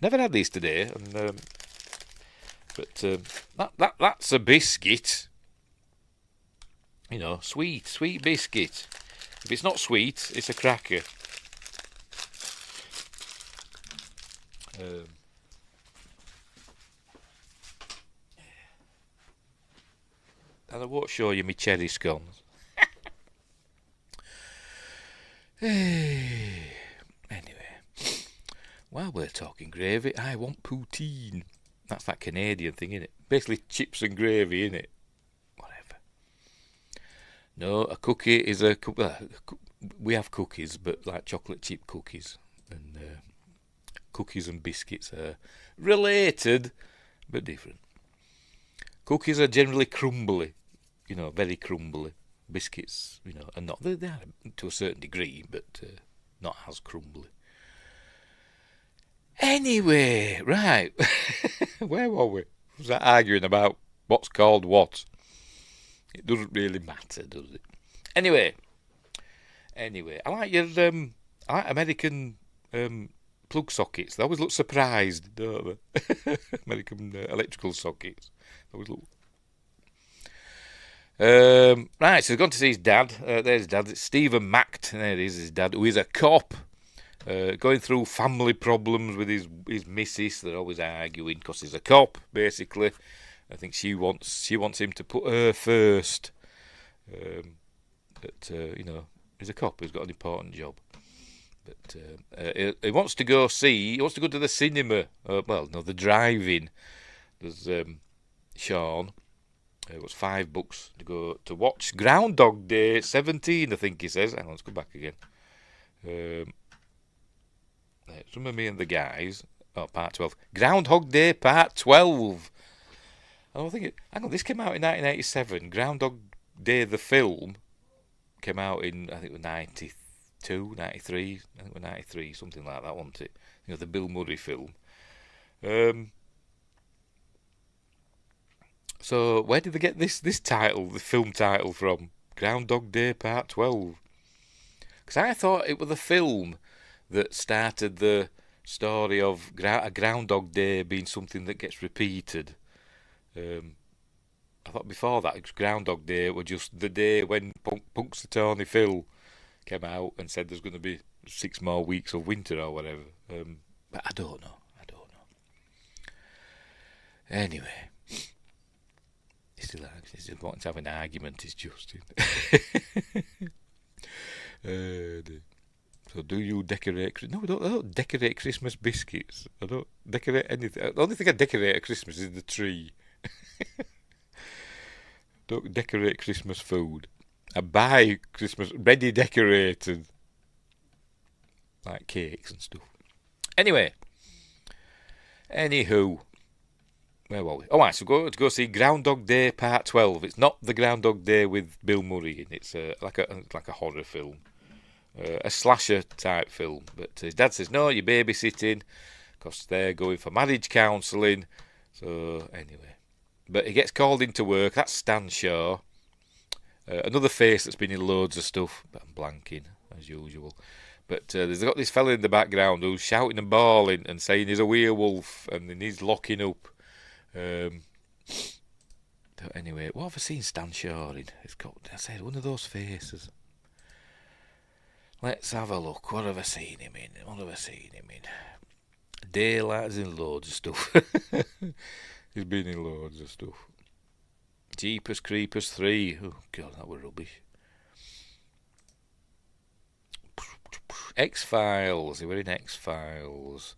Never had these today, but that's a biscuit. You know, sweet biscuit. If it's not sweet, it's a cracker. And I won't show you my cherry scones. Anyway, while we're talking gravy, I want poutine. That's that Canadian thing, innit? Basically chips and gravy, innit? Whatever. No, a cookie is a... we have cookies, but like chocolate chip cookies. And cookies and biscuits are related, but different. Cookies are generally crumbly. You know, very crumbly. Biscuits, you know, are not. They are to a certain degree, but not as crumbly. Anyway, right. Where were we? Was that arguing about what's called what? It doesn't really matter, does it? Anyway, I like your I like American plug sockets. They always look surprised, don't they? American electrical sockets. They always look. Right, so he's gone to see his dad. There's his dad. It's Stephen Macht. There he is, his dad, who is a cop. Going through family problems with his missus. They're always arguing because he's a cop, basically. I think she wants him to put her first. But you know, he's a cop. He's got an important job. But he wants to go to the cinema. The drive-in. There's Sean. It was $5 to go to watch Groundhog Day 17, I think he says. Hang on, let's go back again. Some of Me and the Guys. Oh, part 12. Groundhog Day, part 12. I don't think it. Hang on, this came out in 1987. Groundhog Day, the film, came out in, I think it was 92, 93. I think it was 93, something like that, wasn't it? The Bill Murray film. So where did they get this title, the film title, from? Groundhog Day, part 12. Because I thought it was the film that started the story of a Groundhog Day being something that gets repeated. I thought before that, Groundhog Day was just the day when Punxsutawney Phil came out and said there's going to be 6 more weeks of winter or whatever. But I don't know. Anyway, he still wanting to have an argument, is Justin. So do you decorate? No, I don't decorate Christmas biscuits. I don't decorate anything. The only thing I decorate at Christmas is the tree. Don't decorate Christmas food. I buy Christmas ready decorated, like cakes and stuff. Anywho, where were we? Oh, right, so go see Groundhog Day Part 12. It's not the Groundhog Day with Bill Murray. It's like a horror film. A slasher type film, but his dad says no, you're babysitting because they're going for marriage counselling. So anyway, but he gets called into work. That's Stan Shaw, another face that's been in loads of stuff, but I'm blanking as usual. But there's got this fella in the background who's shouting and bawling and saying he's a werewolf and he needs locking up. Anyway, what have I seen Stan Shaw in? It's got, I said, one of those faces. Let's have a look. What have I seen him in? Daylight's in loads of stuff. He's been in loads of stuff. Jeepers Creepers 3. Oh, God, that was rubbish. X-Files. He were in X-Files.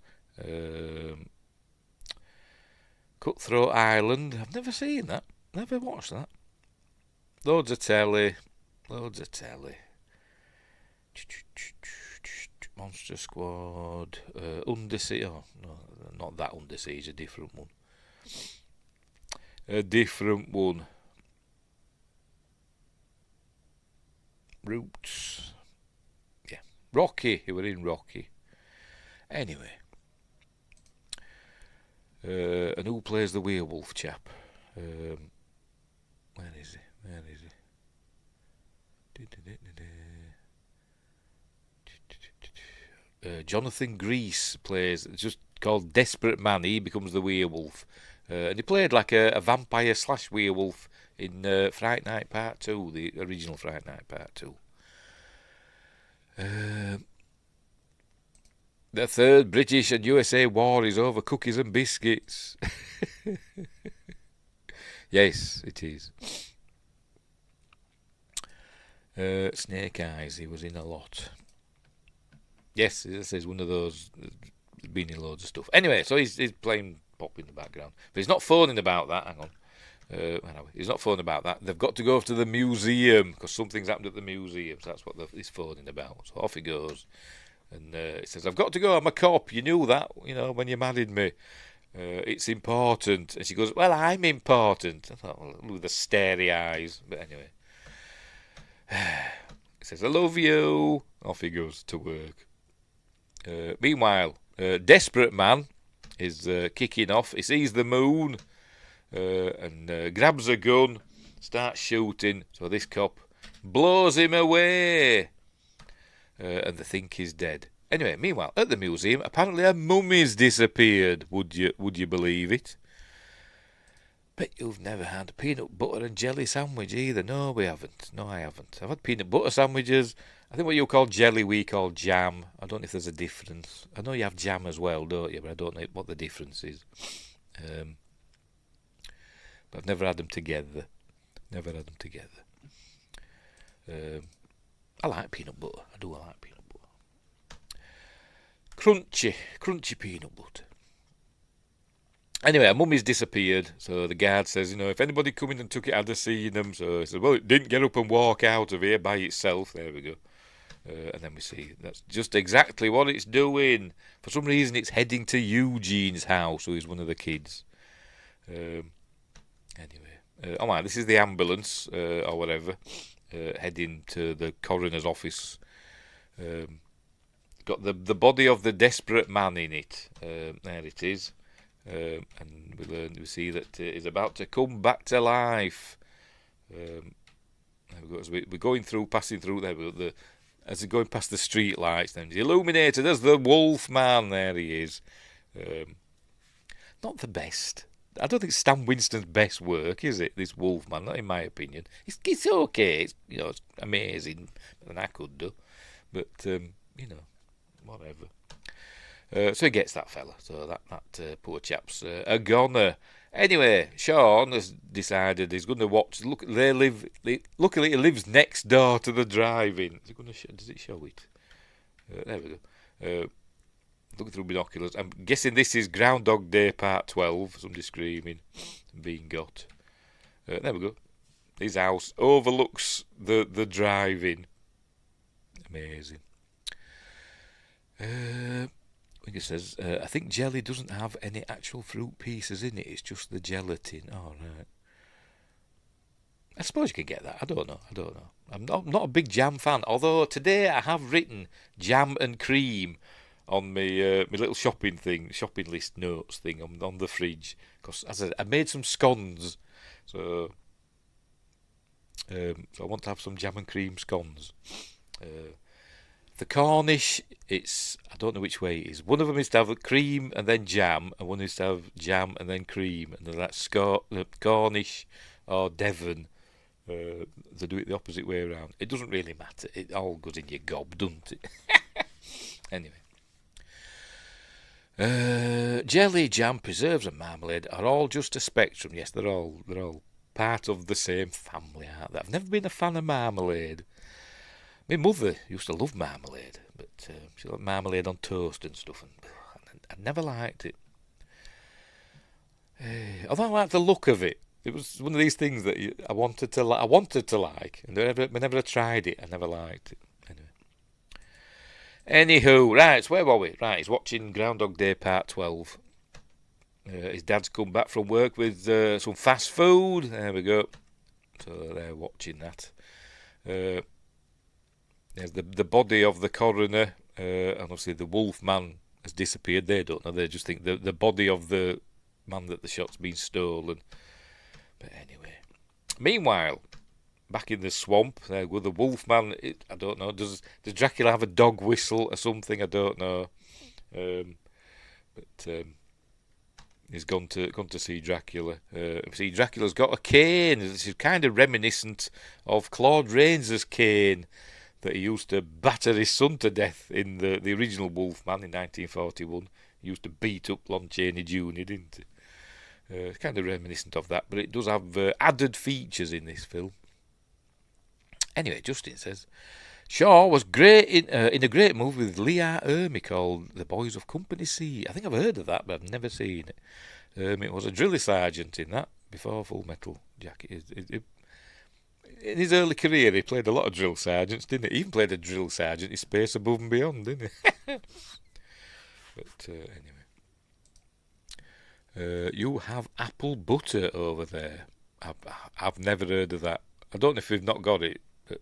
Cutthroat Island. I've never seen that. Never watched that. Loads of telly. Monster Squad, Under Siege. Oh, no, not that Under Siege, a different one. Roots. Yeah. Rocky. He were in Rocky. Anyway. And who plays the werewolf chap? Where is he? Jonathan Grease plays, it's just called Desperate Man. He becomes the werewolf. And he played like a vampire / werewolf in Fright Night Part 2, the original Fright Night Part 2. The third British and USA war is over cookies and biscuits. Yes, it is. Snake Eyes, he was in a lot. Yes, this is one of those. He's been in loads of stuff. Anyway, so he's playing pop in the background. But he's not phoning about that. Hang on. He's not phoning about that. They've got to go to the museum because something's happened at the museum. So that's what he's phoning about. So off he goes. And he says, I've got to go. I'm a cop. You knew that, when you married me. It's important. And she goes, well, I'm important. I thought, with the starey eyes. But anyway. He says, I love you. Off he goes to work. Meanwhile, Desperate Man is kicking off. He sees the moon and grabs a gun, starts shooting. So this cop blows him away. And they think he's dead. Anyway, meanwhile, at the museum, apparently a mummy's disappeared. Would you believe it? Bet you've never had a peanut butter and jelly sandwich either. No, we haven't. No, I haven't. I've had peanut butter sandwiches. I think what you call jelly, we call jam. I don't know if there's a difference. I know you have jam as well, don't you? But I don't know what the difference is. But I've never had them together. I like peanut butter. I like peanut butter. Crunchy peanut butter. Anyway, mummy's disappeared, so the guard says, if anybody come in and took it, I'd have seen them. So he said, well, it didn't get up and walk out of here by itself. There we go. And then we see that's just exactly what it's doing. For some reason, it's heading to Eugene's house, who is one of the kids. Anyway, all right, this is the ambulance or whatever, heading to the coroner's office. Got the body of the desperate man in it. There it is. And we see that he's about to come back to life. We're going through, passing through there. As we're going past the street lights, then the illuminator. There's the wolf man. There he is. Not the best. I don't think Stan Winston's best work, is it? This wolf man, not in my opinion. It's okay. It's amazing than I could do, but whatever. So he gets that fella. So that poor chap's a goner. Anyway, Sean has decided he's going to watch. Luckily, he lives next door to the drive-in. Does it show it? There we go. Looking through binoculars. I'm guessing this is Groundhog Day Part 12. Somebody screaming and being got. There we go. His house overlooks the drive-in. Amazing. It says, I think jelly doesn't have any actual fruit pieces in it. It's just the gelatin. Oh, right. I suppose you can get that. I don't know. I'm not a big jam fan. Although today I have written jam and cream on my little shopping list notes thing on the fridge. Because as I made some scones. So I want to have some jam and cream scones. The Cornish, I don't know which way it is. One of them is to have cream and then jam, and one is to have jam and then cream. And then that's Cornish or Devon. They do it the opposite way around. It doesn't really matter. It all goes in your gob, doesn't it? Anyway. Jelly, jam, preserves and marmalade are all just a spectrum. Yes, they're all part of the same family, aren't they? I've never been a fan of marmalade. My mother used to love marmalade, but she liked marmalade on toast and stuff, and I never liked it. Although I liked the look of it. It was one of these things that I wanted to like, and whenever I tried it, I never liked it. Anywho, right, so where were we? Right, he's watching Groundhog Day Part 12. His dad's come back from work with some fast food. There we go. So they're watching that. There's the body of the coroner, and obviously the wolf man has disappeared. They don't know. They just think the body of the man that the shot's been stolen. But anyway. Meanwhile, back in the swamp, with the wolf man, I don't know. Does Dracula have a dog whistle or something? I don't know. But he's gone to see Dracula. See, Dracula's got a cane. This is kind of reminiscent of Claude Rains's cane that he used to batter his son to death in the original Wolfman in 1941. He used to beat up Lon Chaney Jr., didn't he? It's kind of reminiscent of that, but it does have added features in this film. Anyway, Justin says, Shaw was great in a great movie with Leah Ermey called The Boys of Company C. I think I've heard of that, but I've never seen it. It was a drilling sergeant in that before Full Metal Jacket. In his early career, he played a lot of drill sergeants, didn't he? He even played a drill sergeant in Space Above and Beyond, didn't he? But anyway. You have apple butter over there. I've never heard of that. I don't know if you've not got it, but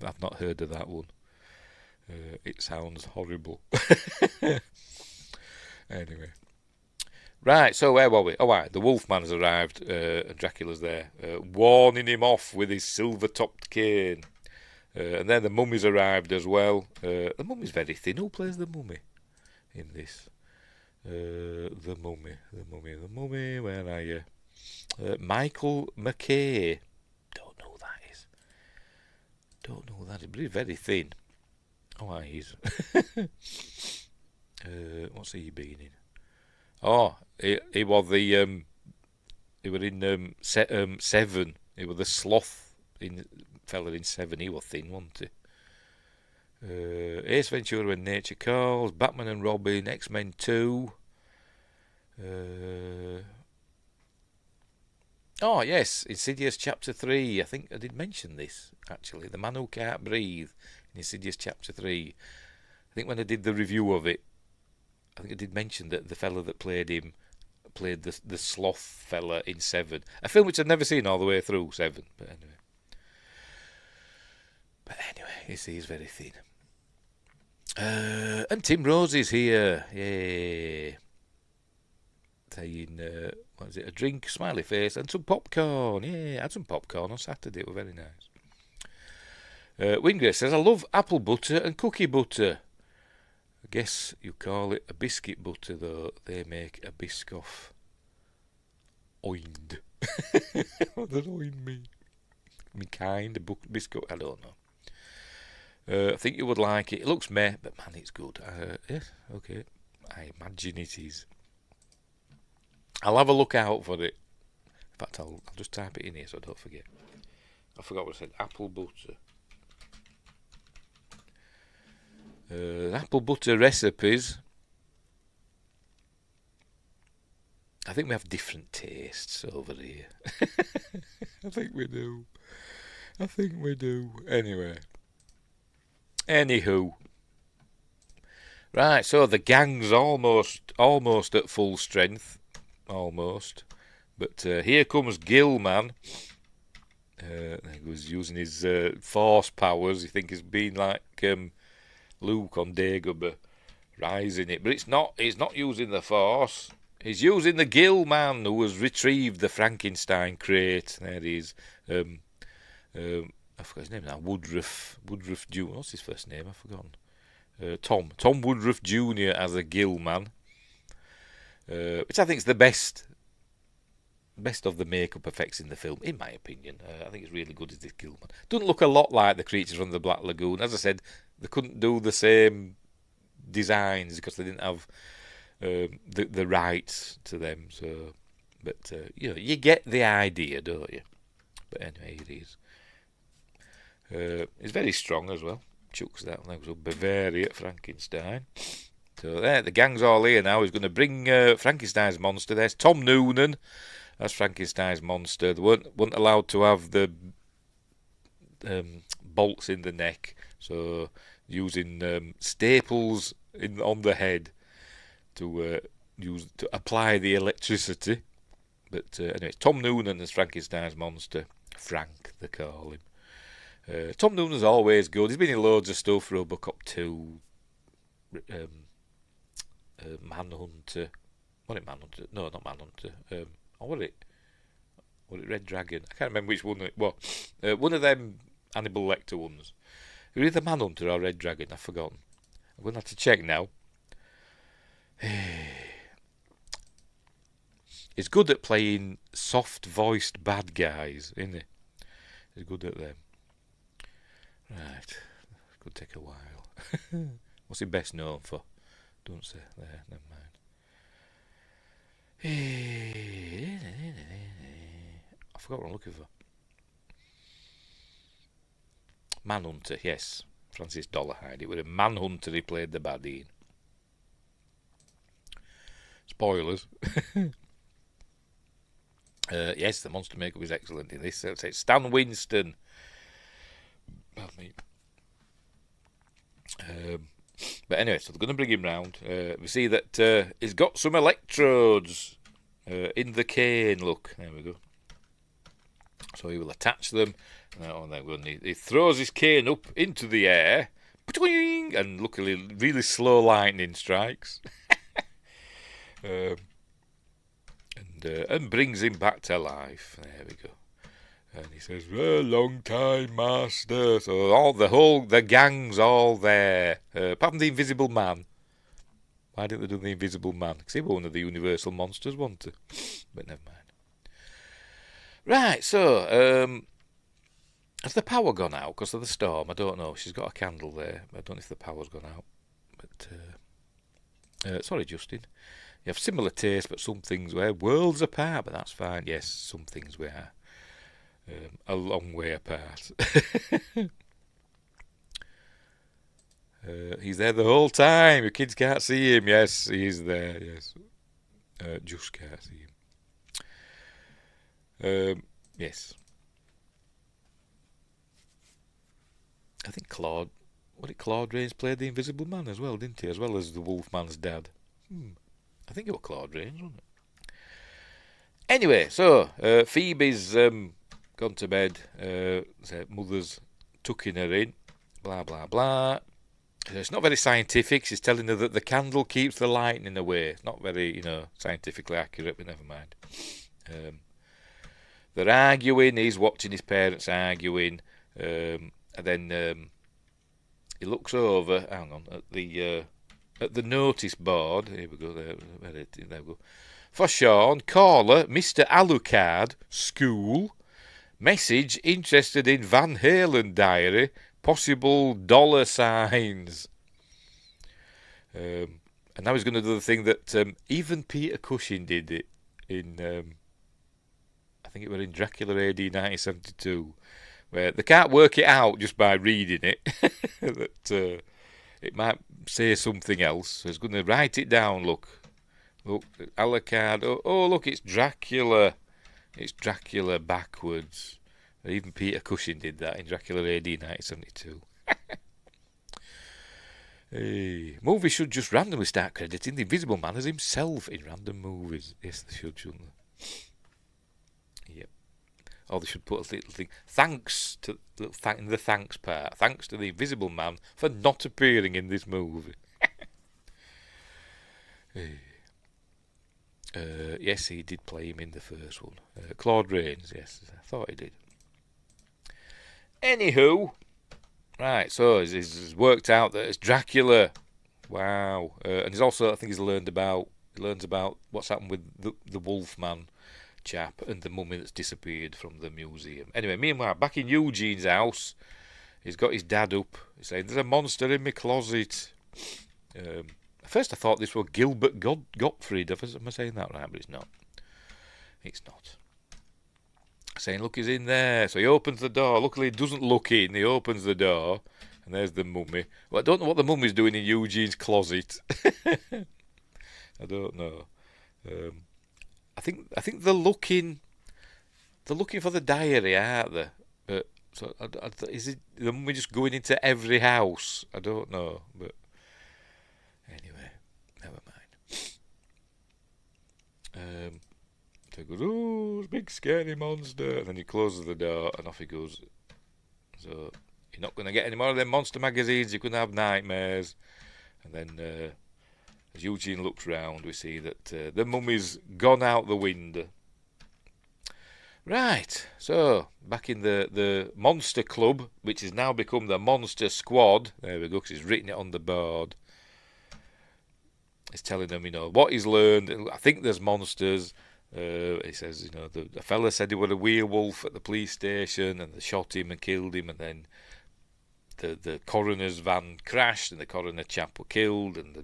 I've not heard of that one. It sounds horrible. Anyway. Right, so where were we? Oh, right, the Wolfman has arrived, and Dracula's there, warning him off with his silver-topped cane. And then the mummy's arrived as well. The mummy's very thin. Who plays the mummy in this? The mummy, where are you? Michael McKay. Don't know who that is. But he's very thin. Oh, he's... what's he been in? Oh, he was the he were in Seven. He was the sloth fella in Seven. He was thin, wasn't he? Ace Ventura and Nature Calls, Batman and Robin, X-Men 2. Oh, yes, Insidious Chapter 3. I think I did mention this, actually. The Man Who Can't Breathe in Insidious Chapter 3. I think when I did the review of it, I think I did mention that the fella that played him played the sloth fella in Seven. A film which I've never seen all the way through, Seven. But anyway, he's very thin. And Tim Rose is here. Yay. Saying, what is it, a drink, smiley face, and some popcorn. Yeah, I had some popcorn on Saturday. It was very nice. Wingray says, I love apple butter and cookie butter. I guess you call it a biscuit butter, though. They make a Biscoff oined. What does oined mean? I mean, kind of biscuit, I don't know. I think you would like it. It looks meh, but man, it's good. Yes, okay. I imagine it is. I'll have a look out for it. In fact, I'll just type it in here so I don't forget. I forgot what I said. Apple butter. Apple butter recipes. I think we have different tastes over here. I think we do. Anyway. Anywho. Right, so the gang's almost at full strength. Almost. But here comes Gilman. He was using his force powers. You think he's been like Luke on Dagobah, rising it. But it's not. He's not using the force. He's using the Gilman who has retrieved the Frankenstein crate. There he is. I forgot his name now. Woodruff Jr. What's his first name? I've forgotten. Tom Woodruff Jr. as a Gilman. Which I think is the best of the makeup effects in the film, in my opinion. I think it's really good as this Gilman. Doesn't look a lot like the creatures from the Black Lagoon. As I said, they couldn't do the same designs because they didn't have the rights to them. So, but you get the idea, don't you? But anyway, it is. It's very strong as well. Chucks that legs up. Bavaria Frankenstein. So there, the gang's all here now. He's going to bring Frankenstein's monster. There's Tom Noonan. That's Frankenstein's monster. They weren't allowed to have the bolts in the neck, so using staples on the head to apply the electricity. But anyway, Tom Noonan is Frankenstein's monster. Frank, they call him. Tom Noonan's always good. He's been in loads of stuff. Robocop 2, Manhunter. What it Manhunter? No, not Manhunter. What it Red Dragon? I can't remember which one it was. One of them Hannibal Lecter ones. It was either Manhunter or Red Dragon. I've forgotten. I'm going to have to check now. He's good at playing soft-voiced bad guys, isn't he? He's good at them. Right. Could take a while. What's he best known for? Don't say. There, never mind. I forgot what I'm looking for. Manhunter, yes. Francis Dolarhyde. It was a Manhunter he played the baddie in. Spoilers. Yes, the monster makeup is excellent in this. It's Stan Winston. Pardon me. But anyway, so they're going to bring him round. We see that he's got some electrodes in the cane. Look, there we go. So he will attach them. And he throws his cane up into the air. And luckily, really slow lightning strikes. And brings him back to life. There we go. And he says, well, long time, master. So the gang's all there. Apart from the Invisible Man. Why didn't they do the Invisible Man? Because he was one of the Universal monsters, wasn't he? But never mind. Right, so, has the power gone out because of the storm? I don't know. She's got a candle there. I don't know if the power's gone out. But, sorry, Justin. You have similar taste, but some things we're worlds apart. But that's fine. Yes, some things we are. A long way apart. He's there the whole time. Your kids can't see him. Yes, he's there. Yes, just can't see him. Yes. I think Claude Rains played the Invisible Man as well, didn't he? As well as the Wolfman's dad. I think it was Claude Rains, wasn't it? Anyway, so Phoebe's gone to bed. Mother's tucking her in. Blah, blah, blah. It's not very scientific. She's telling her that the candle keeps the lightning away. It's not very, scientifically accurate, but never mind. They're arguing. He's watching his parents arguing. And then he looks over, hang on, at the notice board. Here we go. There we go. For Sean, caller, Mr. Alucard, school. Message, interested in Van Halen diary. Possible dollar signs. And now he's going to do the thing that even Peter Cushing did it in, I think it was in Dracula AD 1972, where they can't work it out just by reading it, that it might say something else. So he's going to write it down, look, Alucard, oh look, it's Dracula. It's Dracula backwards. Even Peter Cushing did that in Dracula AD 1972. Hey. Movies should just randomly start crediting the Invisible Man as himself in random movies. Yes, they should, shouldn't they? Yep. Or they should put a little thing. Thanks to in the thanks part. Thanks to the Invisible Man for not appearing in this movie. Hey. Yes, he did play him in the first one. Claude Rains, yes, I thought he did. Anywho, right, so he's worked out that it's Dracula. Wow. And he's also, I think he learns about what's happened with the Wolfman chap and the mummy that's disappeared from the museum. Anyway, meanwhile, back in Eugene's house, he's got his dad up. He's saying, there's a monster in my closet. At first I thought this was Gilbert Gottfried. Am I saying that right? But it's not. It's not. Saying, look, he's in there. So he opens the door. Luckily, he doesn't look in. He opens the door, and there's the mummy. Well, I don't know what the mummy's doing in Eugene's closet. I don't know. I think they're looking for the diary, aren't they? So is it the mummy just going into every house? I don't know, but anyway, never mind. So he goes, oh, big scary monster, and then he closes the door, and off he goes. So you're not going to get any more of them monster magazines. You're going to have nightmares. And then, as Eugene looks round, we see that the mummy's gone out the window. Right, so back in the Monster Club, which has now become the Monster Squad. There we go, because he's written it on the board. He's telling them, what he's learned. I think there's monsters. He says, the fella said he was a werewolf at the police station, and they shot him and killed him, and then the coroner's van crashed, and the coroner chap were killed, and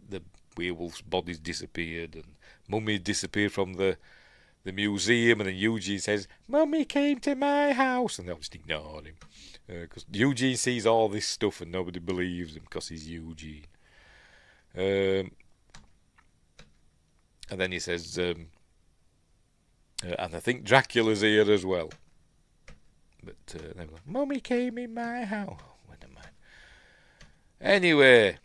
the werewolf's bodies disappeared, and mummy disappeared from the museum, and then Eugene says, Mummy came to my house, and they just ignore him, because Eugene sees all this stuff and nobody believes him because he's Eugene. And then he says, and I think Dracula's here as well. But they go, Mummy came in my house. Oh, never mind. Anyway,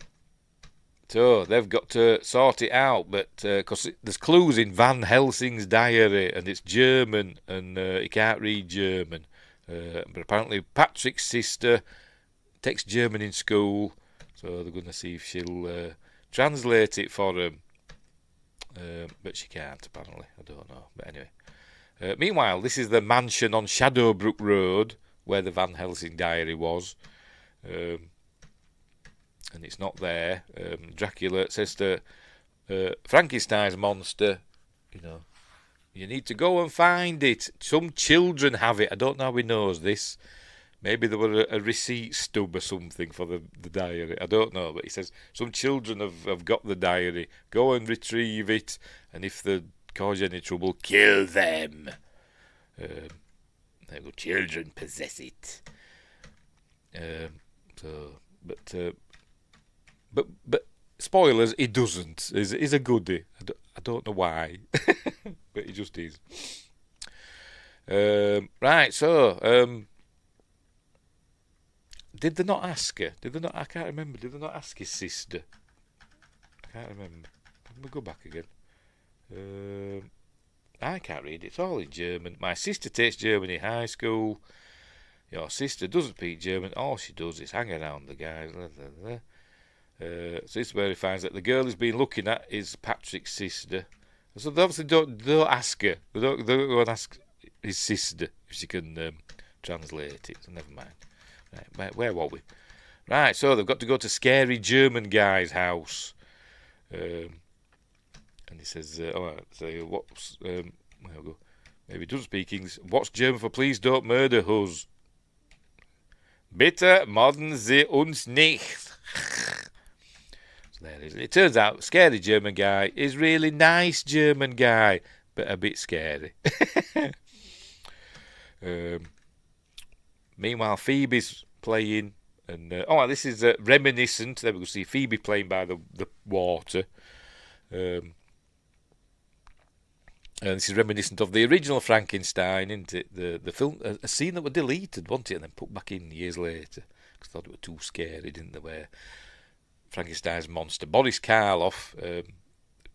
so they've got to sort it out, but because there's clues in Van Helsing's diary, and it's German, and he can't read German. But apparently Patrick's sister takes German in school, so they're going to see if she'll translate it for him. But she can't, apparently. I don't know. But anyway. Meanwhile, this is the mansion on Shadowbrook Road, where the Van Helsing diary was. And it's not there. Dracula says to Frankenstein's monster, you need to go and find it. Some children have it. I don't know how he knows this. Maybe there were a receipt stub or something for the diary. I don't know, but he says some children have got the diary. Go and retrieve it, and if they cause you any trouble, kill them. There go, children possess it. But spoilers, he doesn't. He's a goodie. I don't know why, but he just is. Right, so did they not ask her? Did they not? I can't remember. Did they not ask his sister? I can't remember. Let me go back again. I can't read it. It's all in German. My sister takes German in high school. Your sister doesn't speak German. All she does is hang around the guys. So this is where he finds that the girl he's been looking at is Patrick's sister. So they obviously don't ask her. They don't go and ask his sister if she can translate it. So never mind. Right, where were we? Right, so they've got to go to scary German guy's house. And he says, so what's, there we go. Maybe he doesn't speak English. What's German for please don't murder us? Bitte morden Sie uns nicht. So there it is. It turns out scary German guy is really nice German guy, but a bit scary. Meanwhile, Phoebe's playing, and this is reminiscent. There we go. See Phoebe playing by the water. This is reminiscent of the original Frankenstein, isn't it? The film, a scene that was deleted, wasn't it, and then put back in years later because they thought it was too scary, didn't they? Where Frankenstein's monster, Boris Karloff,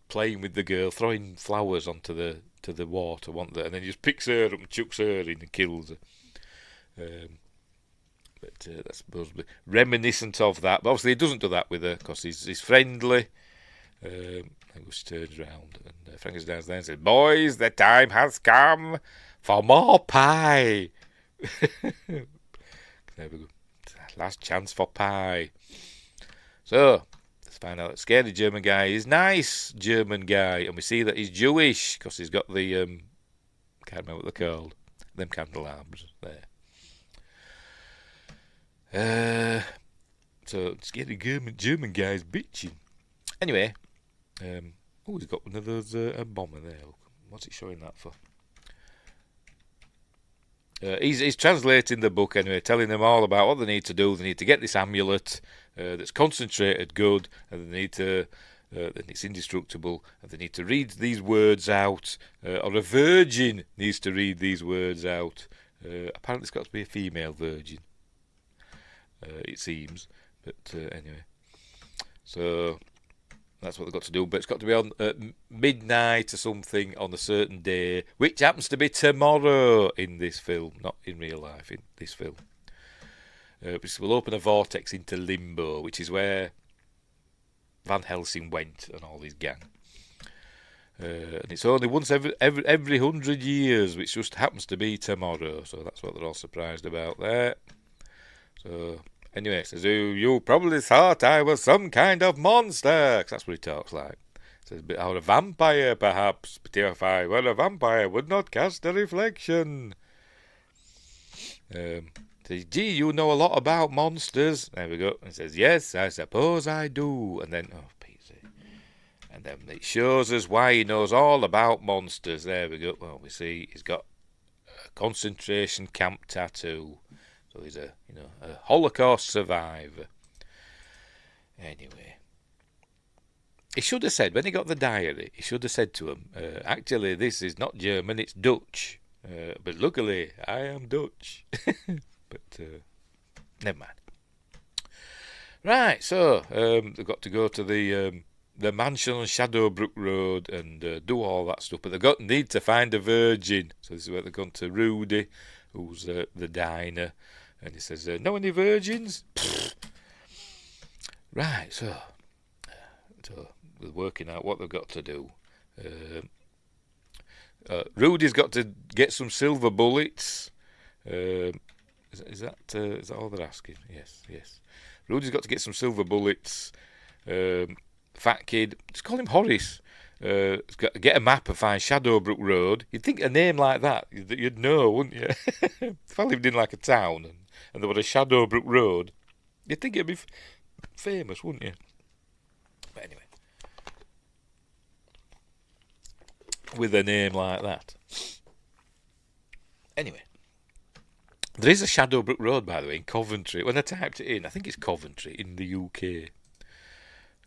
playing with the girl, throwing flowers onto the water, wasn't there? And then he just picks her up and chucks her in and kills her. But that's supposed to be reminiscent of that. But obviously he doesn't do that with her because he's friendly. He just turns around and Frankenstein's there and says, "Boys, the time has come for more pie." There we go. Last chance for pie. So let's find out that scary German guy is nice German guy, and we see that he's Jewish because he's got the can't remember what they're called, them candelabras there. So scary German guy's bitching. Anyway, he's got one of those a bomber there. What's it showing that for? He's translating the book anyway, telling them all about what they need to do. They need to get this amulet that's concentrated good, and they need to, and it's indestructible, and they need to read these words out, or a virgin needs to read these words out. Apparently it's got to be a female virgin, it seems, but anyway. So that's what they've got to do, but it's got to be on midnight or something on a certain day, which happens to be tomorrow in this film, not in real life, in this film. Which will open a vortex into limbo, which is where Van Helsing went and all his gang. And it's only once every 100 years, which just happens to be tomorrow, so that's what they're all surprised about there. So anyway, says, you probably thought I was some kind of monster, 'cause that's what he talks like. Says, or a vampire, perhaps, but if I were a vampire, I would not cast a reflection. Says, gee, you know a lot about monsters. There we go. And says, yes, I suppose I do. And then, and then it shows us why he knows all about monsters. There we go. Well, we see he's got a concentration camp tattoo. So he's a Holocaust survivor. Anyway, he should have said, when he got the diary, he should have said to him, actually, this is not German, it's Dutch. But luckily, I am Dutch. But never mind. Right, so they've got to go to the mansion on Shadowbrook Road and do all that stuff. But they need to find a virgin. So this is where they're going to Rudy, who's the diner. And he says, know any virgins? Right, so we're working out what they've got to do. Rudy's got to get some silver bullets. Is that all they're asking? Yes. Rudy's got to get some silver bullets. Fat kid, just call him Horace. He's got to get a map and find Shadowbrook Road. You'd think a name like that, you'd know, wouldn't you? If I lived in like a town and there was a Shadowbrook Road, you'd think it'd be famous, wouldn't you? But anyway, with a name like that. Anyway, there is a Shadowbrook Road, by the way, in Coventry. When I typed it in, I think it's Coventry in the UK.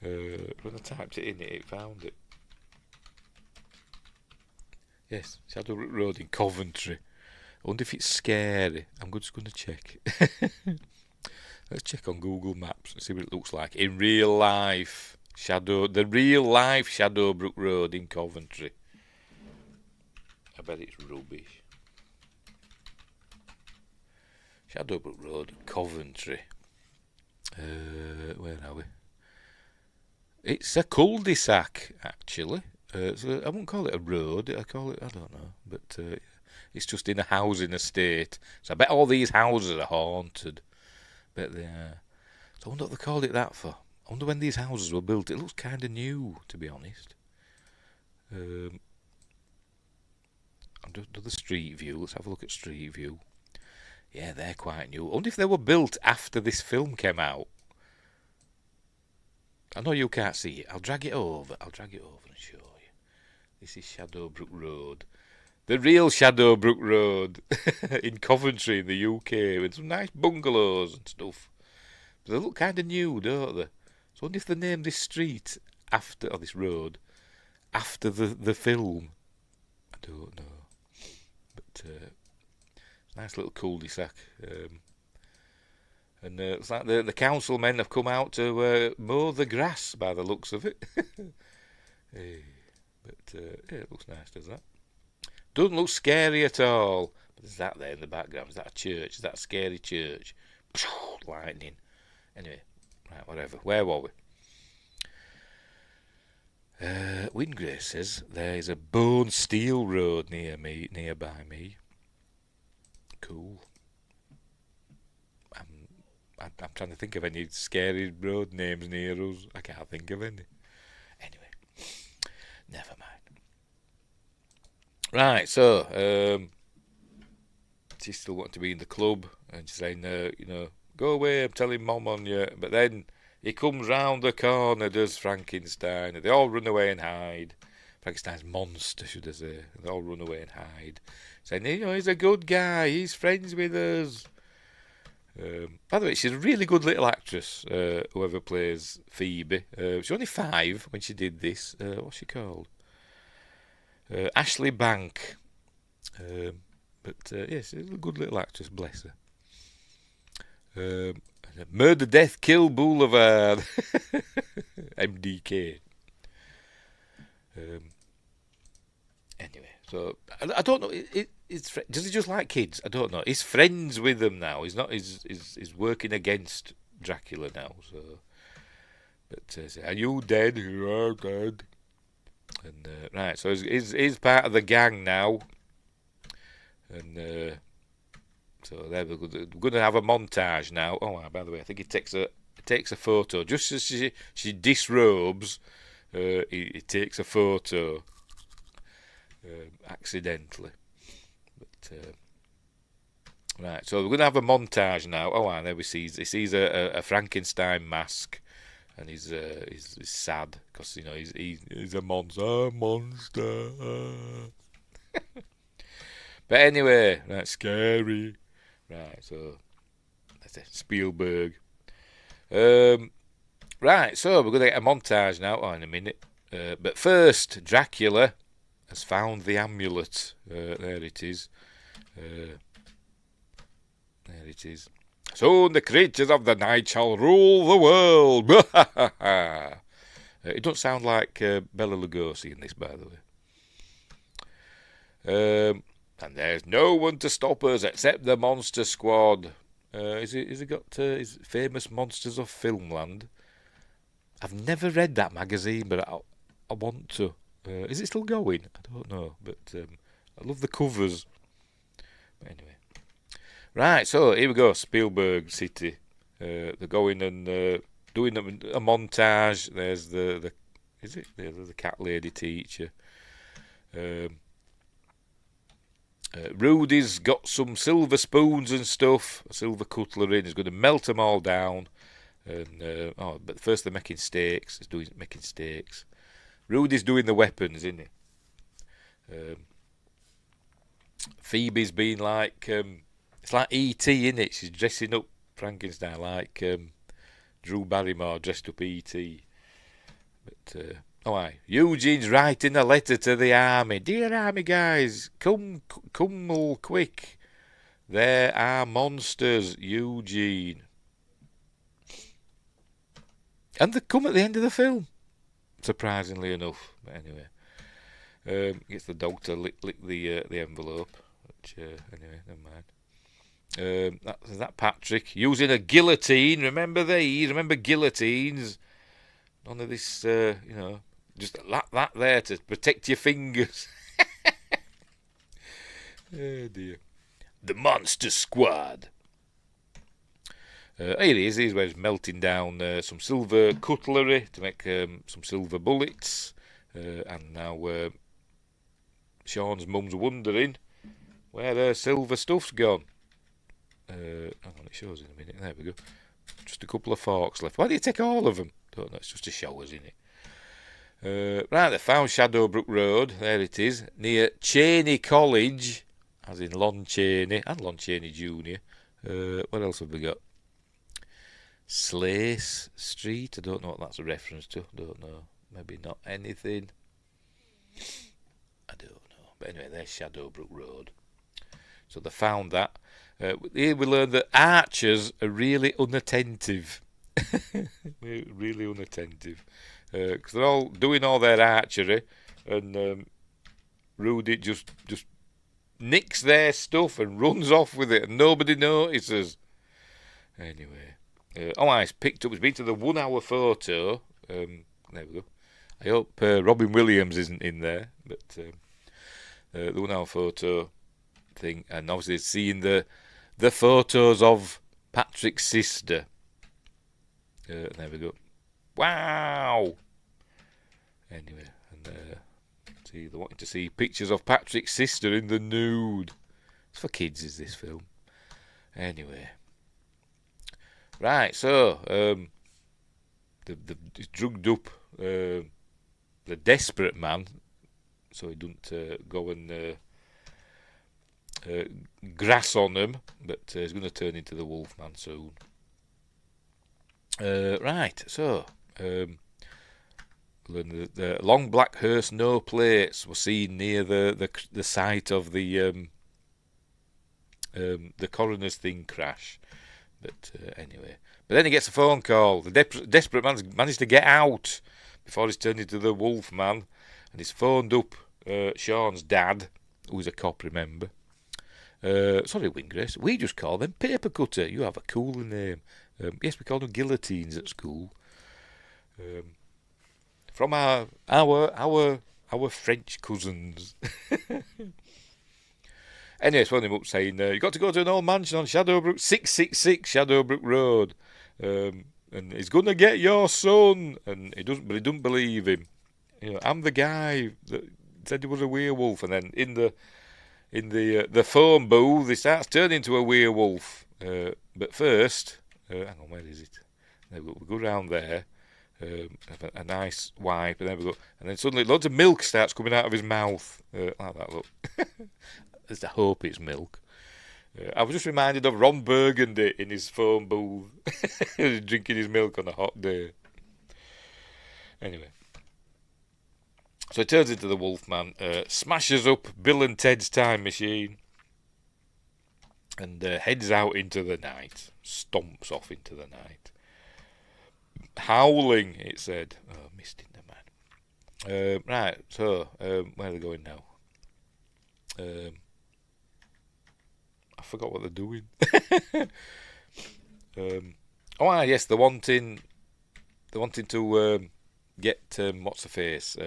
When I typed it in, it found it. Yes, Shadowbrook Road in Coventry. wonder if it's scary. I'm just going to check. Let's check on Google Maps and see what it looks like in real life. The real life Shadowbrook Road in Coventry. I bet it's rubbish. Shadowbrook Road, Coventry. Where are we? It's a cul-de-sac, actually. So I wouldn't call it a road. I don't know. But it's just in a housing estate. So I bet all these houses are haunted. Bet they are. So I wonder what they called it that for. I wonder when these houses were built. It looks kind of new, to be honest. I'll do the street view. Let's have a look at street view. Yeah, they're quite new. I wonder if they were built after this film came out. I know you can't see it. I'll drag it over and show you. This is Shadowbrook Road. The real Shadowbrook Road in Coventry in the UK with some nice bungalows and stuff. But they look kind of new, don't they? So I wonder if they named this street or this road after the film. I don't know. But it's a nice little cul-de-sac. And it's like the council men have come out to mow the grass by the looks of it. But it looks nice, does that? Doesn't look scary at all. But there's that there in the background. Is that a church? Is that a scary church? Lightning. Anyway, right, whatever. Where were we? Wingrave says there is a bone steel road nearby me. Cool. I'm trying to think of any scary road names near us. I can't think of any. Anyway, never mind. Right, so she still wanted to be in the club, and she's saying, go away, I'm telling Mom on you. But then he comes round the corner, does Frankenstein, and they all run away and hide. Frankenstein's monster, should I say. They all run away and hide. Saying, he's a good guy, he's friends with us. By the way, she's a really good little actress, whoever plays Phoebe. She was only 5 when she did this. What's she called? Ashley Bank. Yes, she's a good little actress, bless her. Murder, Death, Kill Boulevard. MDK. Anyway, so I don't know. Does he just like kids? I don't know. He's friends with them now. He's not. He's working against Dracula now. So, but are you dead? You are dead. And right, so he's part of the gang now. And so there we're going to have a montage now. Oh, by the way, I think he takes a photo just as she disrobes. He takes a photo accidentally. But right, so we're going to have a montage now. Oh, and there he sees a Frankenstein mask, and he's sad because he's a monster. But anyway, that's scary. Right, so that's it. Spielberg. Right, so we're going to get a montage now. In a minute. But first, Dracula has found the amulet. There it is. There it is. Soon the creatures of the night shall rule the world. It don't sound like Bela Lugosi in this, by the way. And there's no one to stop us except the Monster Squad. Is it got his famous Monsters of Filmland? I've never read that magazine, but I want to. Is it still going? I don't know, but I love the covers. But anyway, right. So here we go. Spielberg City. They're going and doing a montage. There's the cat lady teacher. Rudy's got some silver spoons and stuff, silver cutlery, and he's going to melt them all down. And but first they're making steaks. Making steaks. Rudy's doing the weapons, isn't he? Phoebe's been like it's like E.T., isn't it? She's dressing up Frankenstein like Drew Barrymore dressed up E.T. But Eugene's writing a letter to the army. Dear army guys, come all quick. There are monsters, Eugene. And they come at the end of the film, surprisingly enough. But anyway, gets the dog to lick the envelope. Which, anyway, never mind. That Patrick using a guillotine. Remember these? Remember guillotines? None of this, just that there to protect your fingers. Oh dear. The Monster Squad. Here he is. Here's where he's melting down some silver cutlery to make some silver bullets. And now Sean's mum's wondering where her silver stuff's gone. Hang on, it shows in a minute. There we go. Just a couple of forks left. Why do you take all of them? Don't know. It's just to show us, isn't it? Right, they found Shadowbrook Road. There it is, near Cheney College, as in Lon Chaney and Lon Chaney Jr. What else have we got? Slace Street. I don't know what that's a reference to. Don't know. Maybe not anything. I don't know. But anyway, there's Shadowbrook Road. So they found that. Here we learn that archers are really unattentive. Really unattentive. Because they're all doing all their archery, and Rudy just nicks their stuff and runs off with it, and nobody notices. Anyway, it's picked up. It's been to the 1 hour photo. There we go. I hope Robin Williams isn't in there, but the 1 hour photo thing, and obviously seeing the photos of Patrick's sister. There we go. Wow. Anyway, and see, they wanted to see pictures of Patrick's sister in the nude. It's for kids, is this film? Anyway, right. So, the drugged up, the desperate man, so he doesn't go and grass on him, but he's going to turn into the Wolfman soon. Right, so the long black hearse, no plates, were seen near the site of the coroner's thing crash. But anyway, but then he gets a phone call. The desperate man's managed to get out before he's turned into the Wolfman, and he's phoned up Sean's dad, who's a cop, remember. Sorry, Wingrace, we just call them paper cutter. You have a cooler name. Yes, we call them guillotines at school. From our French cousins. Anyway, phoned him up saying, you got to go to an old mansion on 666 Shadowbrook Road, and he's going to get your son. And he doesn't believe him. I'm the guy that said he was a werewolf, and then in the phone booth, he starts turning into a werewolf. But first, hang on, where is it? We go round there, have a nice wipe, and there we go. And then suddenly, loads of milk starts coming out of his mouth. Like that, look. At least I hope it's milk. I was just reminded of Ron Burgundy in his phone booth, drinking his milk on a hot day. Anyway. So he turns into the Wolfman, smashes up Bill and Ted's time machine, and heads out into the night. Stomps off into the night. Howling, it said. Oh, missed it, never mind. Right, so, where are they going now? I forgot what they're doing. Yes, they're wanting to get, what's her face?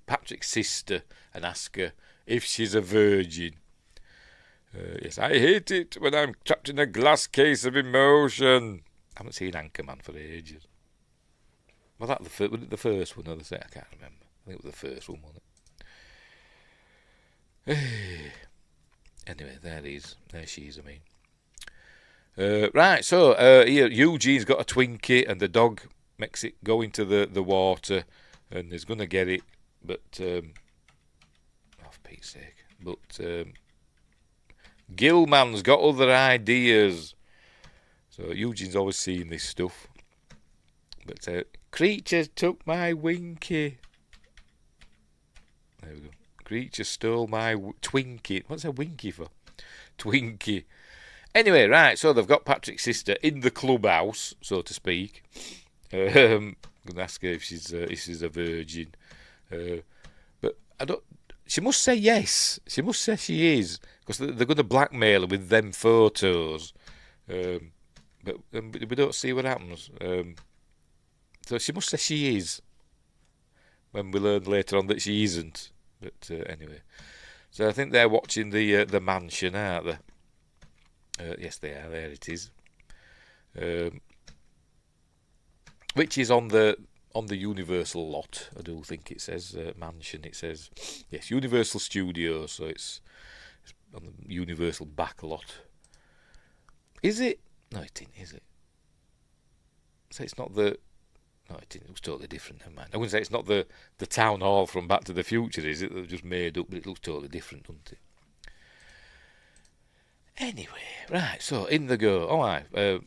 Patrick's sister, and ask her if she's a virgin. Yes, I hate it when I'm trapped in a glass case of emotion. I haven't seen Anchorman for ages. Was that was it the first one or the second? I can't remember. I think it was the first one, wasn't it? Anyway, there he is. There she is, I mean. Right, so here, Eugene's got a Twinkie, and the dog makes it go into the water, and he's going to get it, but, for Pete's sake, but Gilman's got other ideas. So Eugene's always seeing this stuff. But creatures took my Winky. There we go. Creature stole my Twinkie. What's a Winky for? Twinkie. Anyway, right, so they've got Patrick's sister in the clubhouse, so to speak. I'm going to ask her if she's a virgin. But I don't. She must say yes. She must say she is, because they're going to blackmail her with them photos. But we don't see what happens. So she must say she is, when we learn later on that she isn't. But anyway, so I think they're watching the mansion, aren't they? Yes, they are. There it is. Which is on the Universal lot. I do think it says mansion. It says, yes, Universal Studios. So it's on the Universal back lot. Is it? No, it isn't. Is it? So it's not the. No, it didn't. It was totally different. Never mind. I wouldn't say it's not the town hall from Back to the Future, is it? They've just made up, but it looks totally different, doesn't it? Anyway, right, so in they go. All right. For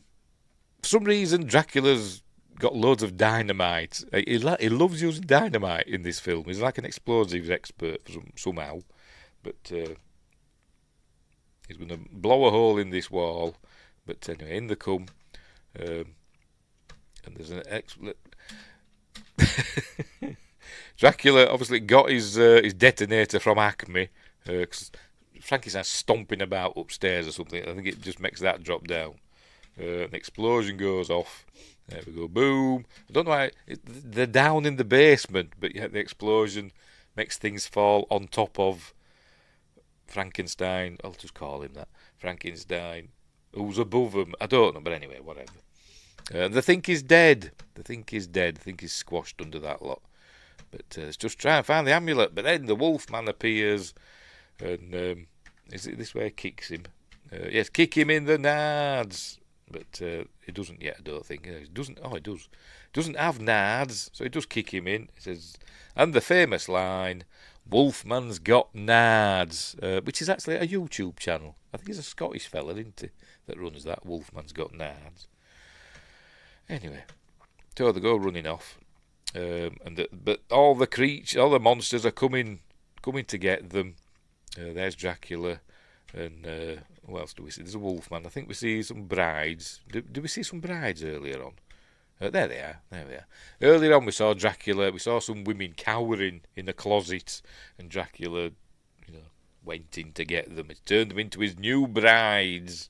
some reason, Dracula's got loads of dynamite. He loves using dynamite in this film. He's like an explosives expert somehow. But he's going to blow a hole in this wall. But anyway, in they come. And there's an Dracula obviously got his detonator from Acme. Frankenstein's stomping about upstairs or something. I think it just makes that drop down. An explosion goes off. There we go. Boom. I don't know why. They're down in the basement, but yet the explosion makes things fall on top of Frankenstein. I'll just call him that. Frankenstein. Who's above him. I don't know, but anyway, whatever. They think he's dead. They think he's squashed under that lot. But let's just try and find the amulet. But then the Wolfman appears, and is it this way? Kicks him. Yes, kick him in the nards. But it doesn't yet, I don't think. It doesn't. Oh, it does. It doesn't have nards, so it does kick him in. It says, and the famous line, "Wolfman's got nards," which is actually a YouTube channel. I think he's a Scottish fella, isn't he, that runs that. Wolfman's got nards. Anyway, so they go running off, but all the monsters are coming to get them. There's Dracula, and who else do we see? There's a Wolfman. I think we see some brides. Do we see some brides earlier on? There they are. Earlier on, we saw Dracula. We saw some women cowering in a closet, and Dracula, went in to get them. It turned them into his new brides.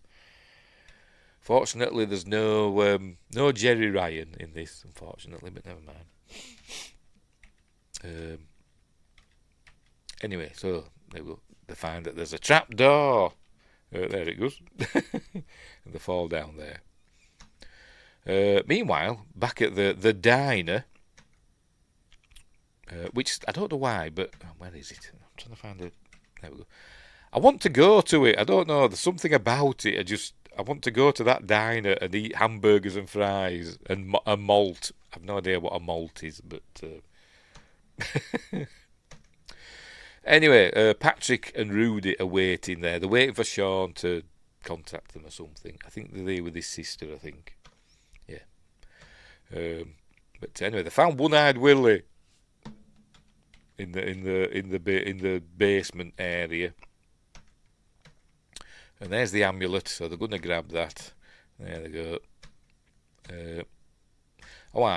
Fortunately, there's no Jerry Ryan in this, unfortunately, but never mind. Anyway, so they find that there's a trap door. There it goes. And they fall down there. Meanwhile, back at the diner, which I don't know why, but where is it? I'm trying to find it. There we go. I want to go to it. I don't know. There's something about it. I want to go to that diner and eat hamburgers and fries and a malt. I've no idea what a malt is, but anyway, Patrick and Rudy are waiting there. They're waiting for Sean to contact them or something. I think they're there with his sister. I think, yeah. But anyway, they found One-Eyed Willie in the basement area. And there's the amulet, so they're going to grab that. There they go.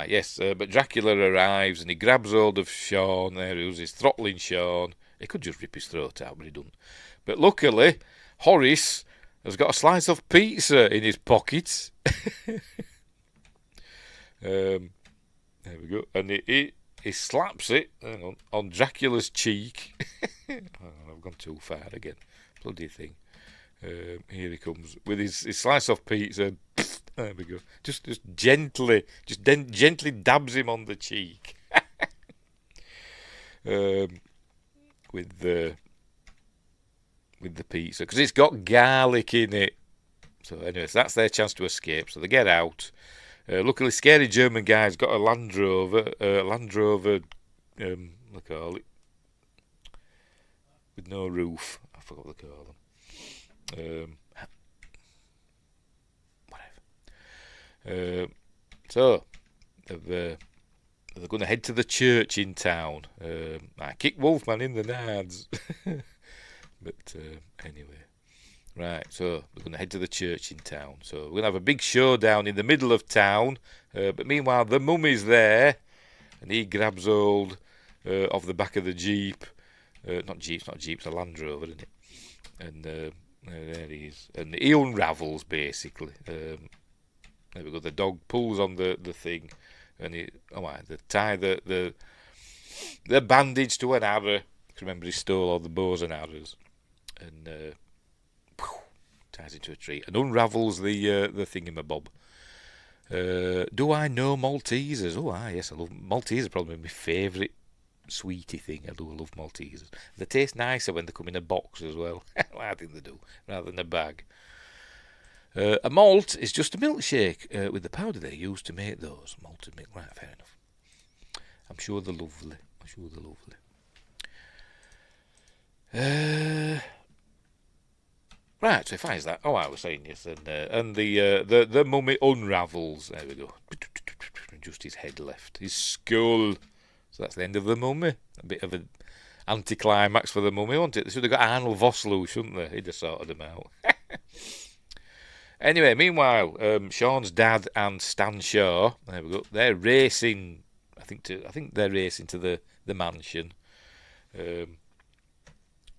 Yes, but Dracula arrives and he grabs hold of Sean. There he was, he's throttling Sean. He could just rip his throat out, but he doesn't. But luckily, Horace has got a slice of pizza in his pocket. There we go. And he slaps it on Dracula's cheek. I've gone too far again. Bloody thing. Here he comes with his slice of pizza. There we go. Just gently dabs him on the cheek. With the pizza, because it's got garlic in it. So anyway, so that's their chance to escape. So they get out. Luckily, scary German guy's got a Land Rover. Look call it, with no roof. I forgot what they call them. Whatever. So they're going to head to the church in town. I kicked Wolfman in the nards. But anyway, Right, so we're going to head to the church in town. So we're going to have a big showdown in the middle of town. But meanwhile, the mummy's there, and he grabs hold of the back of the Jeep. Not Jeep, it's a Land Rover, isn't it? And there he is. And he unravels, basically. There we go. The dog pulls on the thing, and they tie the bandage to an arrow. Remember, he stole all the bows and arrows. And ties into a tree and unravels the thingamabob. Do I know Maltesers? Oh, yes, I love Maltesers. Probably my favourite sweetie thing. I love Maltesers. They taste nicer when they come in a box as well. I think they do, rather than a bag. A malt is just a milkshake with the powder they use to make those. Malted milk, right? Fair enough. I'm sure they're lovely. Right, so he finds that. I was saying yes, and the mummy unravels. There we go. Just his head left, his skull. So that's the end of the mummy. A bit of an anticlimax for the mummy, wasn't it? They should have got Arnold Vosloo, shouldn't they? He'd have sorted them out. Anyway, meanwhile, Sean's dad and Stan Shaw. There we go. They're racing. I think they're racing to the mansion.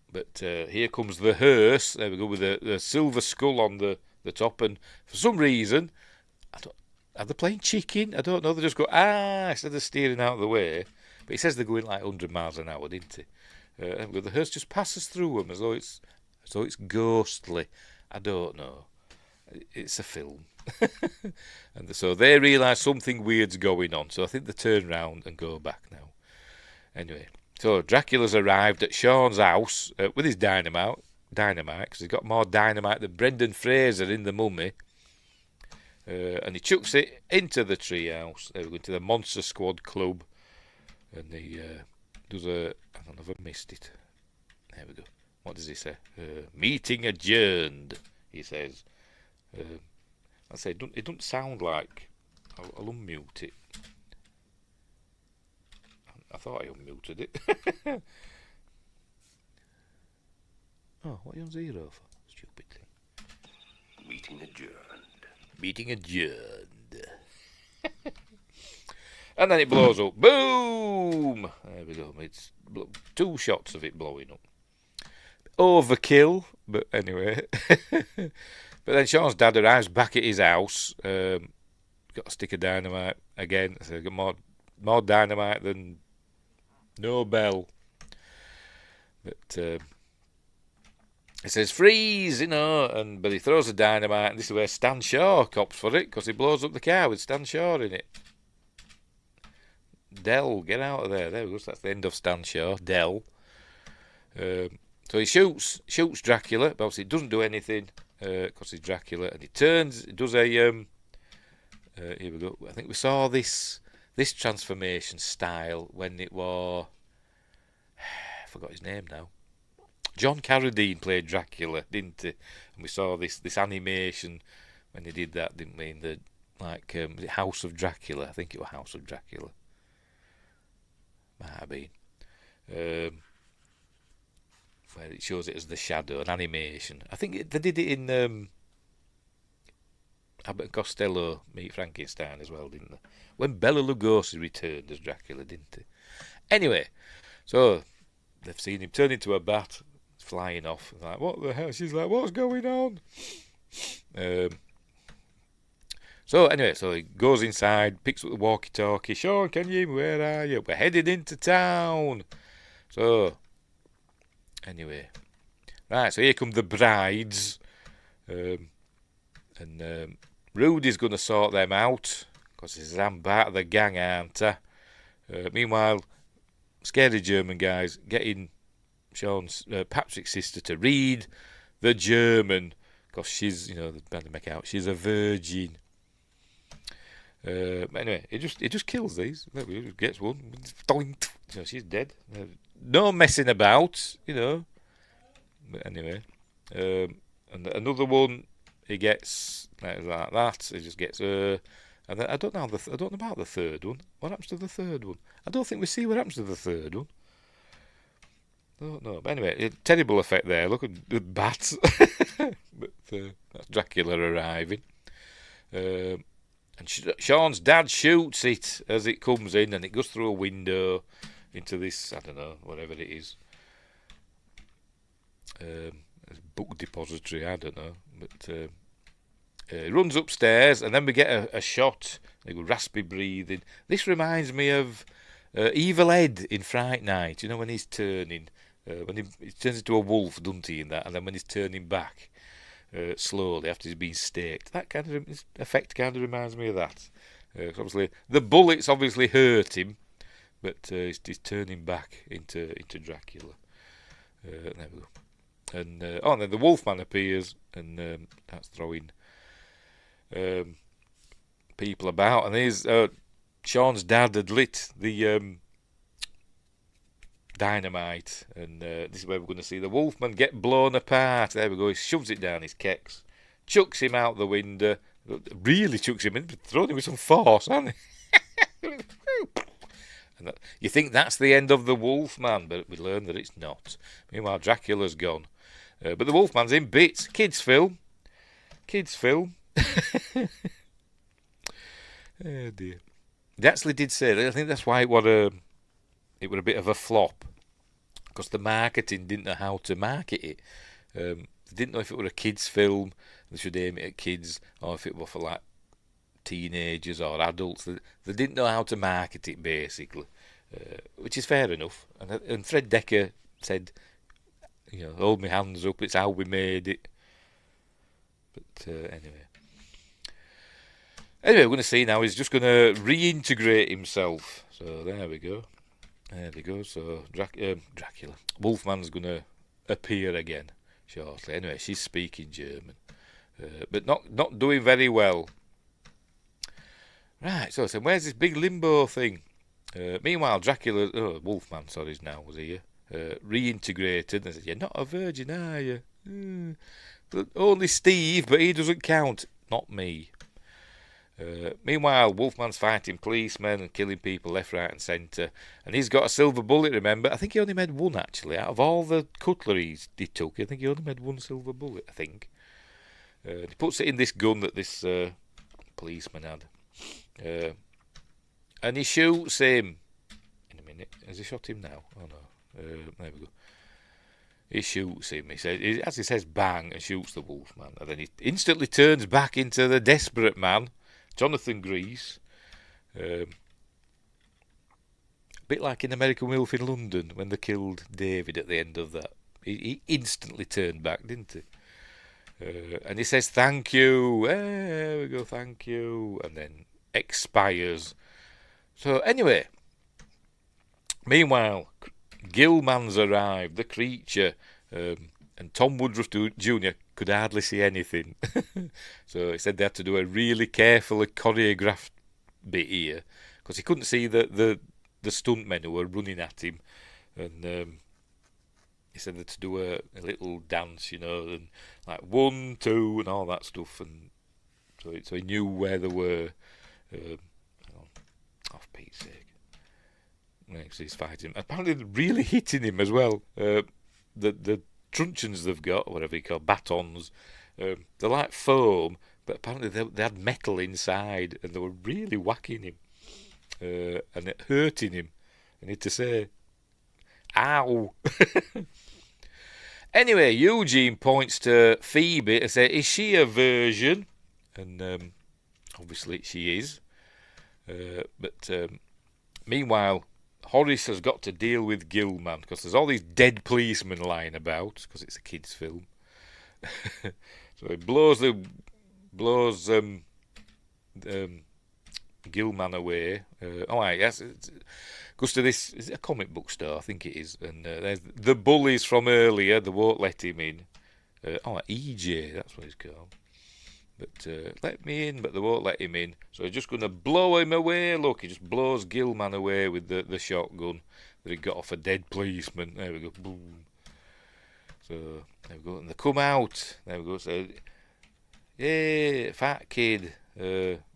But here comes the hearse. There we go, with the silver skull on the top. And for some reason, are they playing chicken? I don't know. They just go, instead of steering out of the way. But he says they're going like 100 miles an hour, didn't he? The hearse just passes through them as though it's ghostly. I don't know. It's a film. And so they realise something weird's going on. So I think they turn round and go back now. Anyway. So Dracula's arrived at Sean's house with his dynamite, because he's got more dynamite than Brendan Fraser in The Mummy. And he chucks it into the treehouse. There we go, into the Monster Squad Club. And he does I don't know if I missed it. There we go. What does he say? Meeting adjourned, he says. I say, it doesn't sound like... I'll unmute it. I thought I unmuted it. What are you on zero for? Stupid thing. Meeting adjourned. And then it blows up. Boom! There we go. It's 2 shots of it blowing up. Overkill, but anyway. But then Sean's dad arrives back at his house. Got a stick of dynamite again. So got more dynamite than Nobel. But he says freeze, but he throws the dynamite, and this is where Stan Shaw cops for it, because he blows up the car with Stan Shaw in it. Dell, get out of there. There we go. So that's the end of Stan Shaw. Dell. So he shoots Dracula, but obviously it doesn't do anything because he's Dracula, and it does a here we go. I think we saw this transformation style when it was I forgot his name now. John Carradine played Dracula, didn't he? And we saw this animation when he did that, didn't we? In the was it House of Dracula? I think it was House of Dracula. Might have been. Where it shows it as the shadow, an animation. I think they did it in Abbott and Costello Meet Frankenstein as well, didn't they? When Bela Lugosi returned as Dracula, didn't he? Anyway, so they've seen him turn into a bat, flying off. Like, what the hell? She's like, what's going on? So anyway, so he goes inside, picks up the walkie-talkie. Sean, can you? Where are you? We're headed into town. So anyway, right. So here come the brides, and Rudy's going to sort them out because he says, "I'm part of the gang, aren't I?" Meanwhile, scary German guys getting Sean's Patrick's sister to read the German because she's, they're trying to make out she's a virgin. Anyway, it just kills these. It gets one. So she's dead. No messing about, But anyway, and another one he gets like that. He just gets and I don't know about the third one. What happens to the third one? I don't think we see what happens to the third one. I don't know. But anyway, terrible effect there. Look at the bats. That's Dracula arriving. And Sean's dad shoots it as it comes in, and it goes through a window into this, I don't know, whatever it is. Book depository, I don't know. But he runs upstairs, and then we get a shot, like raspy breathing. This reminds me of Evil Ed in Fright Night, you know, when he's turning. When he turns into a wolf, doesn't he, in that? And then when he's turning back slowly after he's been staked. That kind of effect kind of reminds me of that. Obviously, the bullets obviously hurt him, but he's turning back into Dracula. There we go. And then the Wolfman appears and that's throwing people about. And there's Sean's dad had lit the dynamite, and this is where we're going to see the Wolfman get blown apart. There we go. He shoves it down his kecks, chucks him out the window. Really chucks him in, throwing him with some force, hasn't he? And you think that's the end of the Wolfman, but we learn that it's not. Meanwhile, Dracula's gone. But the Wolfman's in bits. Kids' film. Oh dear. They actually did say that. I think that's why it was a bit of a flop, because the marketing didn't know how to market it. They didn't know if it were a kids' film, they should aim it at kids, or if it were for like teenagers or adults. They didn't know how to market it, basically, which is fair enough. And Fred Dekker said, you know, hold my hands up, it's how we made it. But anyway, we're going to see now he's just going to reintegrate himself. So there we go. So Dracula, Wolfman's going to appear again shortly. Anyway, she's speaking German, but not doing very well. Right, so where's this big limbo thing? Meanwhile, Wolfman, was here, reintegrated, and said, "You're not a virgin, are you? Only Steve, but he doesn't count. Not me." Meanwhile, Wolfman's fighting policemen and killing people left, right and centre. And he's got a silver bullet, remember? I think he only made one, actually. Out of all the cutlery he took, I think he only made one silver bullet, I think. He puts it in this gun that this policeman had. And he shoots him. In a minute. Has he shot him now? Oh, no. There we go. He shoots him. As he says, bang, and shoots the Wolfman. And then he instantly turns back into the desperate man, Jonathan Grease. A bit like in American Wolf in London when they killed David at the end of that. He instantly turned back, didn't he? And he says, "Thank you." There we go, "Thank you." And then expires. So anyway, meanwhile, Gilman's arrived, the creature, and Tom Woodruff Jr. could hardly see anything. So he said they had to do a really carefully choreographed bit here, because he couldn't see the stuntmen who were running at him. And he said they had to do a little dance, you know, and like 1, 2 and all that stuff. And so he knew where they were. Off Pete's sake. Next he's fighting. Apparently really hitting him as well. The truncheons they've got, or whatever you call batons, they're like foam, but apparently they had metal inside, and they were really whacking him, and it hurting him. I need to say, ow. Anyway, Eugene points to Phoebe and says, "Is she a virgin?" And obviously she is. But meanwhile, Horace has got to deal with Gilman, because there's all these dead policemen lying about, because it's a kids' film. So he blows Gilman away. Yes, it goes to this. Is it a comic book store? I think it is. And there's the bullies from earlier. They won't let him in. EJ, that's what he's called. But let me in, but they won't let him in. So he's just going to blow him away. Look, he just blows Gilman away with the shotgun that he got off a dead policeman. There we go. Boom. So there we go. And they come out. There we go. So, "Yay, fat kid.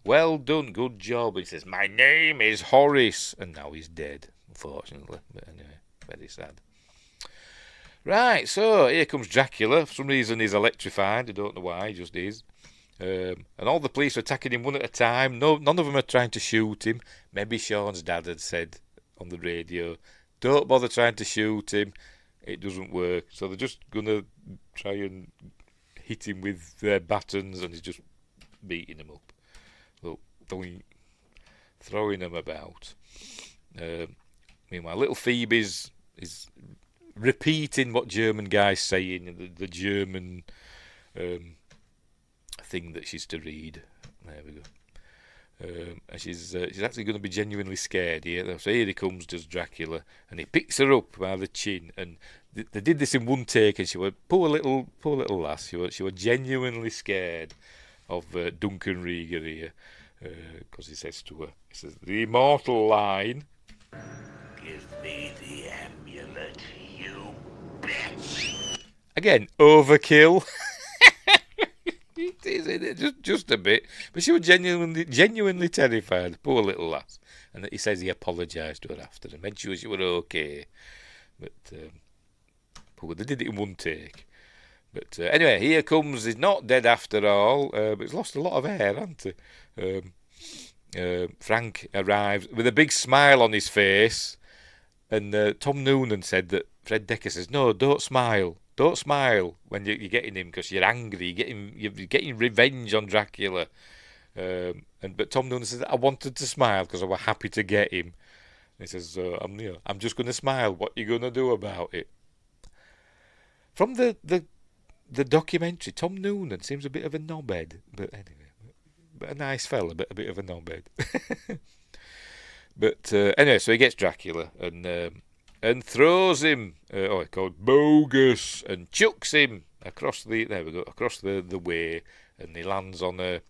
Well done. Good job." He says, "My name is Horace." And now he's dead, unfortunately. But anyway, very sad. Right, so here comes Dracula. For some reason, he's electrified. I don't know why, he just is. And all the police are attacking him one at a time. No, none of them are trying to shoot him. Maybe Sean's dad had said on the radio, "Don't bother trying to shoot him. It doesn't work." So they're just gonna try and hit him with their batons, and he's just beating them up. Well, throwing them about. Meanwhile, little Phoebe's is repeating what German guy's saying, the German thing that she's to read. There we go. And she's actually going to be genuinely scared here. So here he comes, does Dracula, and he picks her up by the chin. And they did this in one take, and she was poor little lass. She was genuinely scared of Duncan Rieger here, because he says to her, he says, "The immortal line. Give me the amulet, you bitch." Again, overkill. It is, isn't it? Just a bit. But she was genuinely terrified, poor little lass. And he says he apologised to her after and made sure she were okay. But poor, they did it in one take. But anyway, here comes. He's not dead after all, but he's lost a lot of hair, hasn't he? Frank arrives with a big smile on his face, and Tom Noonan said that Fred Dekker says, "No, don't smile. Don't smile when you're getting him because you're angry. You're getting revenge on Dracula." But Tom Noonan says, "I wanted to smile because I was happy to get him." And he says, "I'm just going to smile. What you going to do about it?" From the documentary, Tom Noonan seems a bit of a knobhead, but anyway. But a nice fella, but a bit of a knobhead. But anyway, so he gets Dracula and throws him. He called bogus, and chucks him across the way, and he lands on a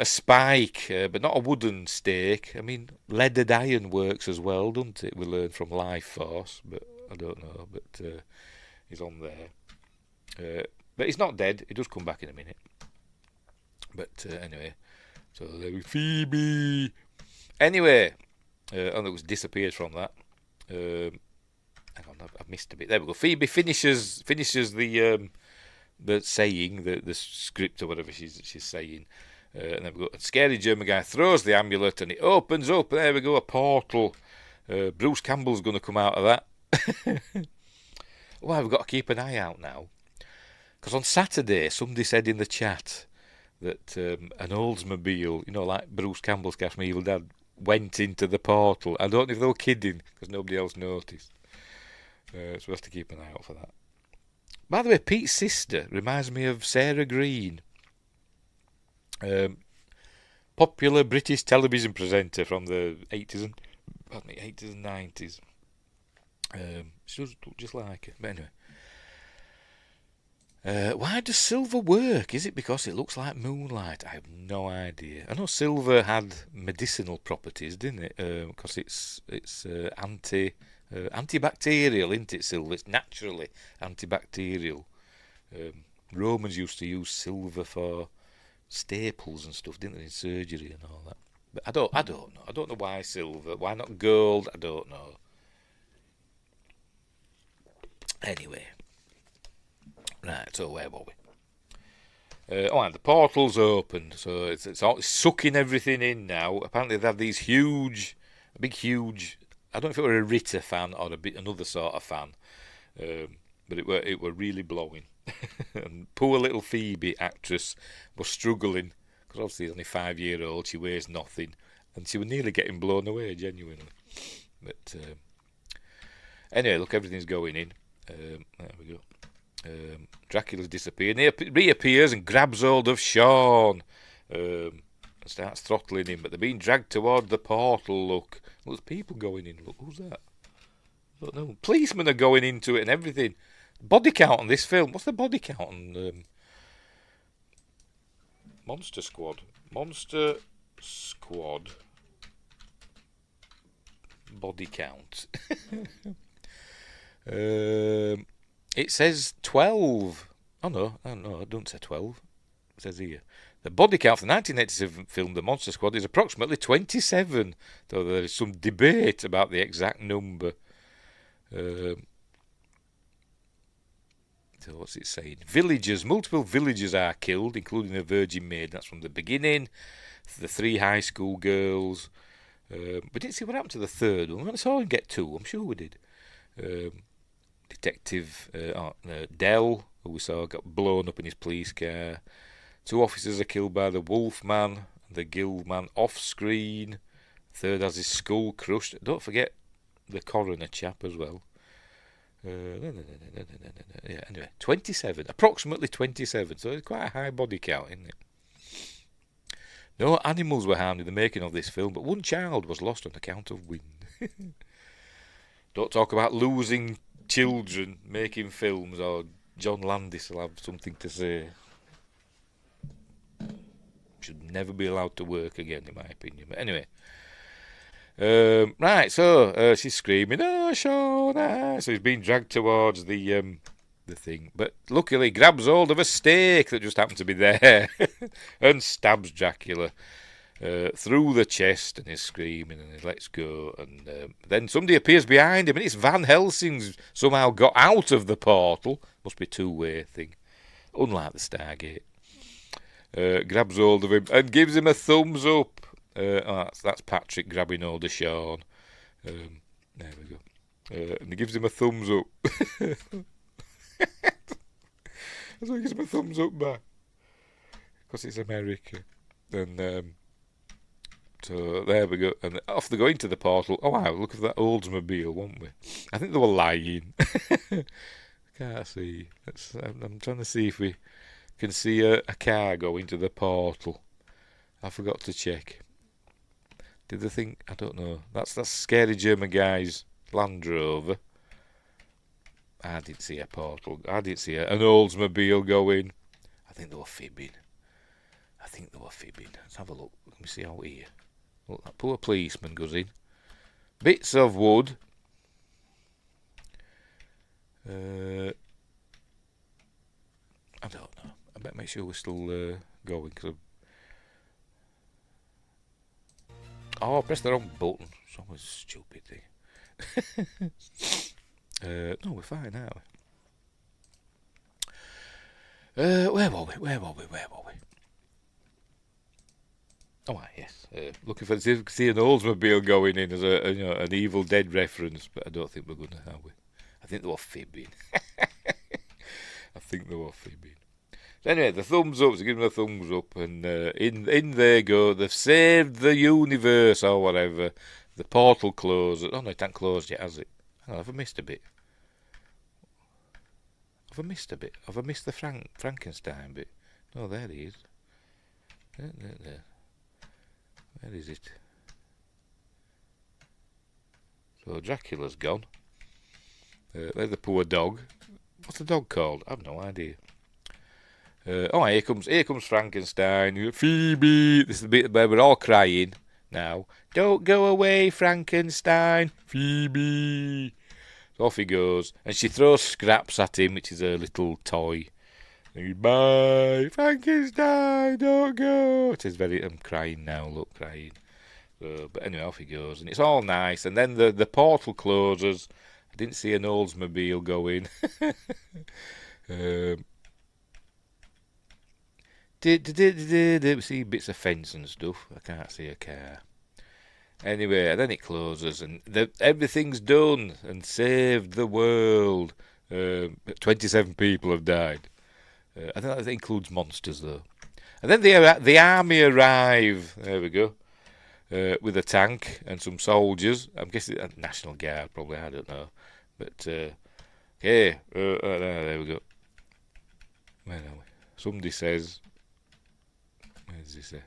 spike, but not a wooden stake. I mean, leaded iron works as well, doesn't it? We learn from Life Force, but I don't know. But he's on there. But he's not dead. He does come back in a minute. But anyway, so there was Phoebe. Anyway, and it was disappeared from that. Hang on, I've missed a bit. There we go. Phoebe finishes the saying, the script or whatever she's saying. And there we go. A scary German guy throws the amulet, and it opens up. There we go, a portal. Bruce Campbell's going to come out of that. Well, we've got to keep an eye out now, because on Saturday somebody said in the chat that an Oldsmobile, like Bruce Campbell's Cast Me Evil Dad, went into the portal. I don't know if they were kidding, because nobody else noticed. So we have to keep an eye out for that. By the way, Pete's sister reminds me of Sarah Green, popular British television presenter from the 80s and 90s. She does look just like her. But anyway. Why does silver work? Is it because it looks like moonlight? I have no idea. I know silver had medicinal properties, didn't it? Because it's antibacterial, isn't it? Silver. It's naturally antibacterial. Romans used to use silver for staples and stuff, didn't they? In surgery and all that. But I don't know. I don't know why silver. Why not gold? I don't know. Anyway. Right, so where were we? And the portal's open, so it's sucking everything in now. Apparently they have these big huge, I don't know if it were a Ritter fan or another sort of fan, but it were really blowing. And poor little Phoebe, actress, was struggling, because obviously she's only 5-year-old, she weighs nothing, and she was nearly getting blown away, genuinely. But anyway, look, everything's going in. There we go. Dracula's disappeared, and he reappears and grabs hold of Sean and starts throttling him, but they're being dragged toward the portal. Look, there's people going in. Look, who's that? I don't know. Policemen are going into it and everything. Body count on this film. What's the body count on Monster Squad body count? It says 12. Oh no, it doesn't say 12. It says here. The body count for the 1987 film The Monster Squad is approximately 27, though there is some debate about the exact number. So what's it saying? Multiple villagers are killed, including a virgin maid. That's from the beginning. The 3 high school girls. We didn't see what happened to the third one. I saw him get 2. I'm sure we did. Detective Dell, who we saw, got blown up in his police car. 2 officers are killed by the Wolfman, the Gillman off screen. Third has his skull crushed. Don't forget the coroner chap as well. Yeah, anyway, 27, approximately 27. So it's quite a high body count, isn't it? No animals were harmed in the making of this film, but 1 child was lost on account of wind. Don't talk about losing children making films, or John Landis will have something to say. Should never be allowed to work again, in my opinion. But anyway. Right, so she's screaming, "Oh, Sean!" So he's being dragged towards the thing, but luckily grabs hold of a stake that just happened to be there and stabs Dracula through the chest, and he's screaming and he lets go, and then somebody appears behind him, and it's Van Helsing's somehow got out of the portal. Must be a 2-way thing, unlike the Stargate. Grabs hold of him and gives him a thumbs up. That's Patrick grabbing hold of Sean. There we go. And he gives him a thumbs up. So he gives him a thumbs up back, because it's America. And so there we go. And off they go into the portal. Oh wow, look at that Oldsmobile, won't we? I think they were lying. Can't see. I'm trying to see if we can see a car go into the portal. I forgot to check. Did they think? I don't know. That's scary German guy's Land Rover. I didn't see a portal. I didn't see an Oldsmobile go in. I think they were fibbing. Let's have a look. Let me see out here. Look, that poor policeman goes in. Bits of wood. I don't know. I better make sure we're still going. Cause I pressed the wrong button. It's always a stupid thing. No, we're fine, aren't we? Where were we? Oh, yes. Looking for see an Oldsmobile going in as an Evil Dead reference, but I don't think we're going to have it. I think they were fibbing. So anyway, the thumbs up. So give them a thumbs up, and in they go. They've saved the universe or whatever. The portal closes. Oh no, it hasn't closed yet, has it? Oh, have I missed a bit? Have I missed the Frankenstein bit? No, there he is. There. Where is it? So Dracula's gone. There's the poor dog. What's the dog called? I've no idea. Here comes Frankenstein. Phoebe. This is the bit where we're all crying now. Don't go away, Frankenstein. Phoebe. So off he goes, and she throws scraps at him, which is her little toy. Bye, Frankenstein. Don't go. It is very. I'm crying now. Look, crying. But anyway, off he goes, and it's all nice. And then the portal closes. I didn't see an Oldsmobile go in. We see bits of fence and stuff. I can't see a car. Anyway, and then it closes, and everything's done and saved the world. 27 people have died. I think that includes monsters, though. And then the army arrive. There we go. With a tank and some soldiers. I'm guessing a National Guard, probably. I don't know. But, okay. There we go. Where are we? Somebody says... Where does he say?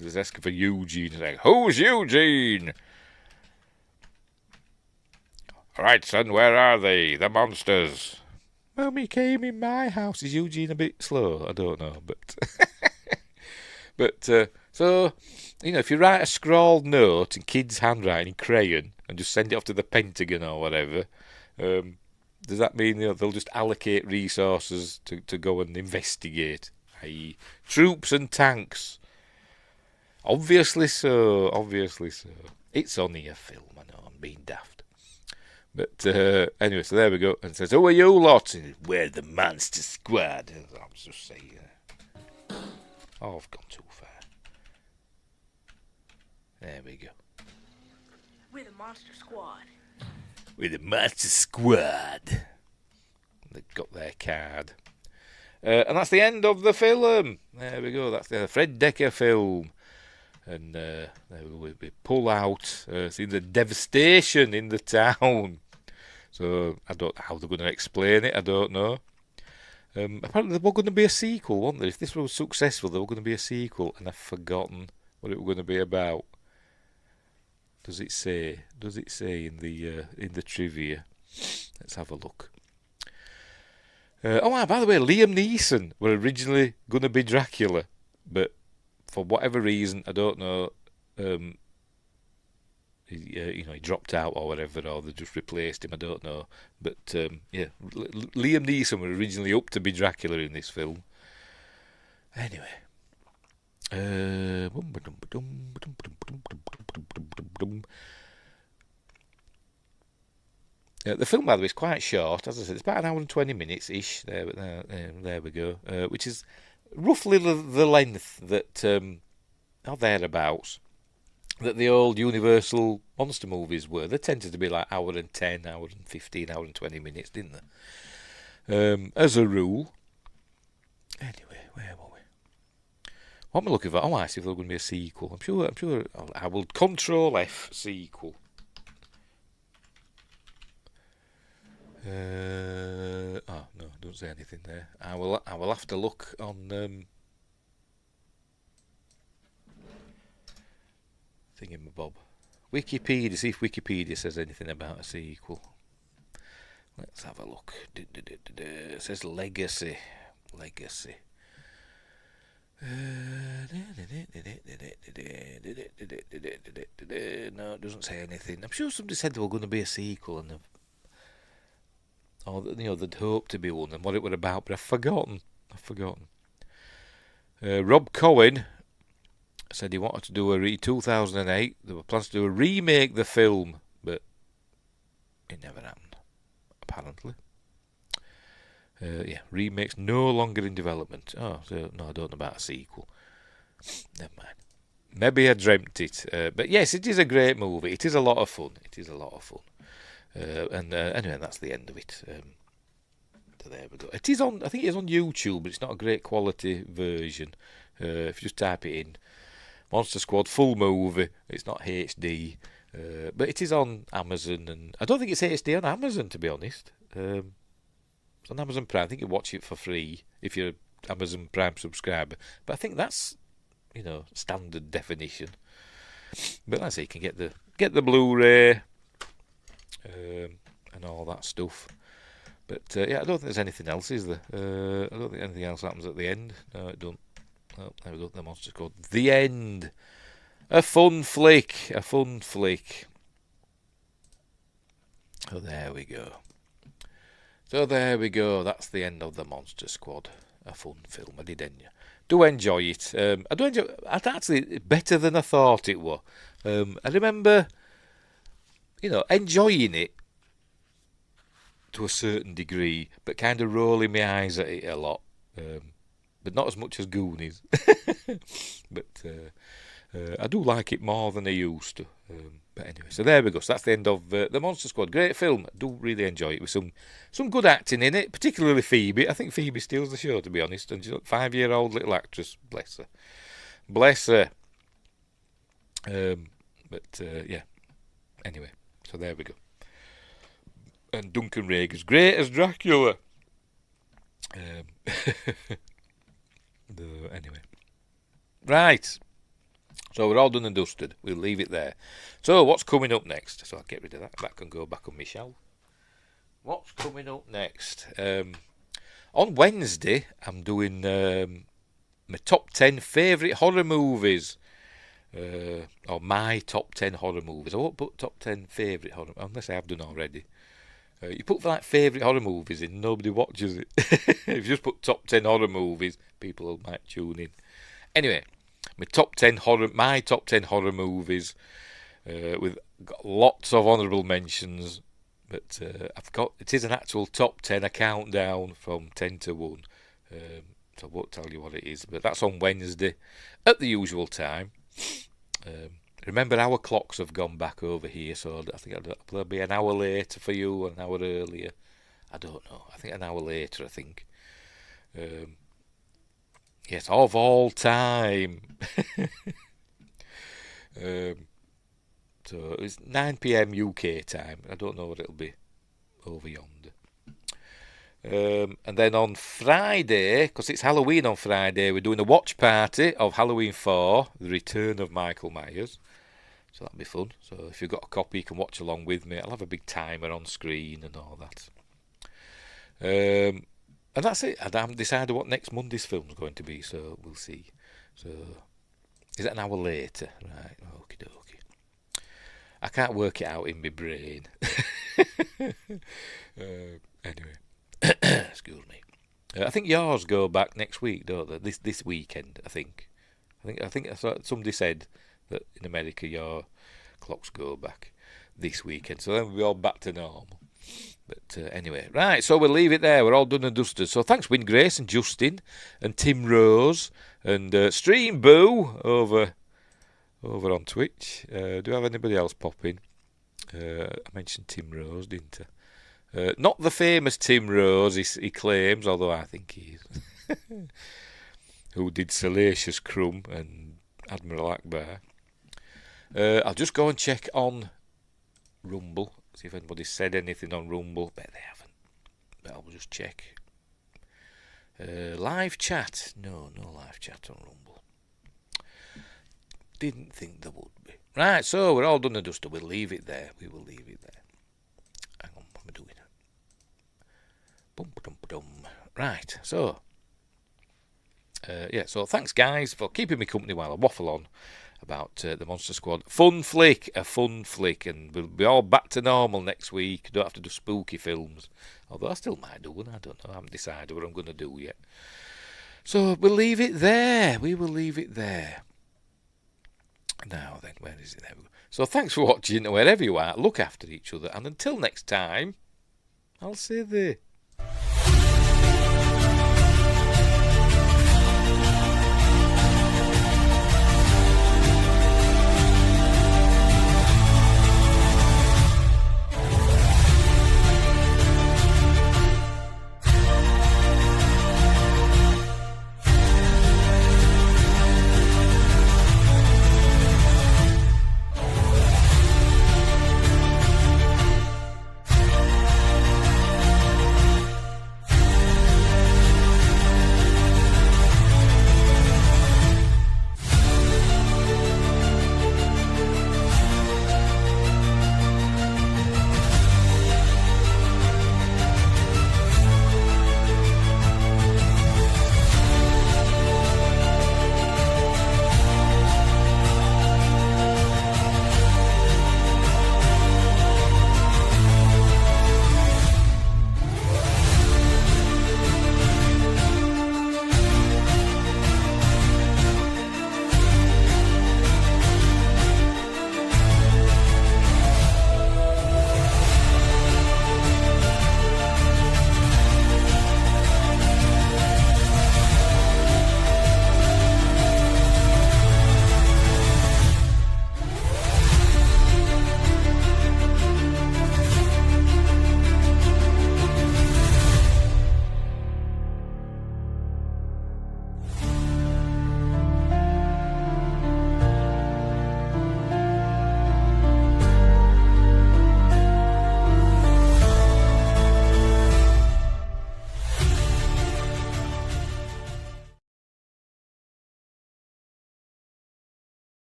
He's asking for Eugene. He's like, who's Eugene? All right, son, where are they? The monsters. Mummy came in my house. Is Eugene a bit slow? I don't know, but... so, if you write a scrawled note in kids' handwriting in crayon and just send it off to the Pentagon or whatever, does that mean they'll just allocate resources to go and investigate, i.e. troops and tanks? Obviously so. It's only a film, I know, I'm being daft. But anyway, so there we go. And says, "Who are you lot?" And "We're the Monster Squad." And I was just saying, oh, I've gone too far. There we go. We're the Monster Squad. We're the Monster Squad. They've got their card. And that's the end of the film. There we go. That's the Fred Dekker film. And there we pull out. See the devastation in the town. So I don't know how they're going to explain it. I don't know. Apparently there was going to be a sequel, wasn't there? If this was successful, there was going to be a sequel, and I've forgotten what it was going to be about. Does it say? Does it say in the trivia? Let's have a look. By the way, Liam Neeson were originally going to be Dracula, but for whatever reason, I don't know, he dropped out or whatever, or they just replaced him, I don't know. But, Liam Neeson were originally up to be Dracula in this film. Anyway. The film, by the way, is quite short. As I said, it's about an hour and 20 minutes-ish. There we go. Which is roughly the length that, or thereabouts, that the old Universal monster movies were. They tended to be like hour and 10, hour and 15, hour and 20 minutes, didn't they? As a rule. Anyway, where were we? What am I looking for? I see if there's going to be a sequel. I'm sure I will Control F sequel. No, don't say anything there. I will have to look on thingamabob. Wikipedia, see if Wikipedia says anything about a sequel. Let's have a look. It says Legacy. No, it doesn't say anything. I'm sure somebody said there was going to be a sequel, and they'd hoped to be one, and what it was about, but I've forgotten. Rob Cohen said he wanted to do 2008. There were plans to do a remake the film, but it never happened, apparently. Remake's no longer in development. Oh, so no, I don't know about a sequel. Never mind. Maybe I dreamt it. But yes, it is a great movie. It is a lot of fun. Anyway, that's the end of it. So there we go. It is on. I think it is on YouTube, but it's not a great quality version. If you just type it in, Monster Squad full movie. It's not HD, but it is on Amazon, and I don't think it's HD on Amazon, to be honest. It's on Amazon Prime. I think you watch it for free if you're an Amazon Prime subscriber. But I think that's standard definition. But that's it. You can get the Blu-ray. And all that stuff. But I don't think there's anything else, is there? I don't think anything else happens at the end. No, it don't. Oh, there we go. The Monster Squad. The end. A fun flick. Oh, there we go. That's the end of the Monster Squad. A fun film. I did enjoy it. I do enjoy. It's actually better than I thought it was. I remember, enjoying it to a certain degree, but kind of rolling my eyes at it a lot. But not as much as Goonies. But I do like it more than I used to. But anyway, so there we go. So that's the end of the Monster Squad. Great film. I do really enjoy it with some good acting in it, particularly Phoebe. I think Phoebe steals the show, to be honest. And she's a 5-year-old little actress. Bless her. Anyway, so there we go. And Duncan Regan's great as Dracula. Anyway. Right. So we're all done and dusted. We'll leave it there. So what's coming up next? So I'll get rid of that. That can go back on my shelf. What's coming up next? On Wednesday, I'm doing my top 10 favourite horror movies. Or my top 10 horror movies. I won't put top 10 favourite horror, unless I have done already. You put favourite horror movies in, nobody watches it. If you just put top 10 horror movies, people might tune in. Anyway, my top 10 horror movies, with got lots of honourable mentions, But it is an actual top 10, a countdown from 10 to 1. So I won't tell you what it is, but that's on Wednesday at the usual time. Remember, our clocks have gone back over here, so I think it'll be an hour later for you, an hour earlier. I don't know. I think an hour later, I think. Yes, of all time. So it's 9 p.m. UK time. I don't know what it'll be over yonder. And then on Friday, because it's Halloween on Friday, we're doing a watch party of Halloween 4, The Return of Michael Myers. So that'll be fun. So if you've got a copy, you can watch along with me. I'll have a big timer on screen and all that. And that's it. I haven't decided what next Monday's film's going to be, so we'll see. So, is it an hour later? Right, okie dokie. I can't work it out in my brain. Anyway, excuse me. I think yours go back next week, don't they? This weekend, I think. I think somebody said that in America your clocks go back this weekend, so then we'll be all back to normal. But anyway, right, so we'll leave it there. We're all done and dusted. So thanks, Win Grace and Justin and Tim Rose and Stream Boo over on Twitch. Do I have anybody else popping? I mentioned Tim Rose, didn't I? Not the famous Tim Rose, he claims, although I think he is. Who did Salacious Crumb and Admiral Akbar. I'll just go and check on Rumble. See if anybody said anything on Rumble. Bet they haven't. But I'll just check. Live chat. No live chat on Rumble. Didn't think there would be. Right, so we're all done and dusted. We'll leave it there. We will leave it there. Hang on, what am I doing? Bum. Right, so. So thanks, guys, for keeping me company while I waffle on about the Monster Squad. A fun flick, and we'll be all back to normal next week. Don't have to do spooky films, although I still might do one. I don't know. I haven't decided what I'm going to do yet. So we'll leave it there. We will leave it there. Now then, where is it? There we go. So thanks for watching. Wherever you are, look after each other, and until next time, I'll say there.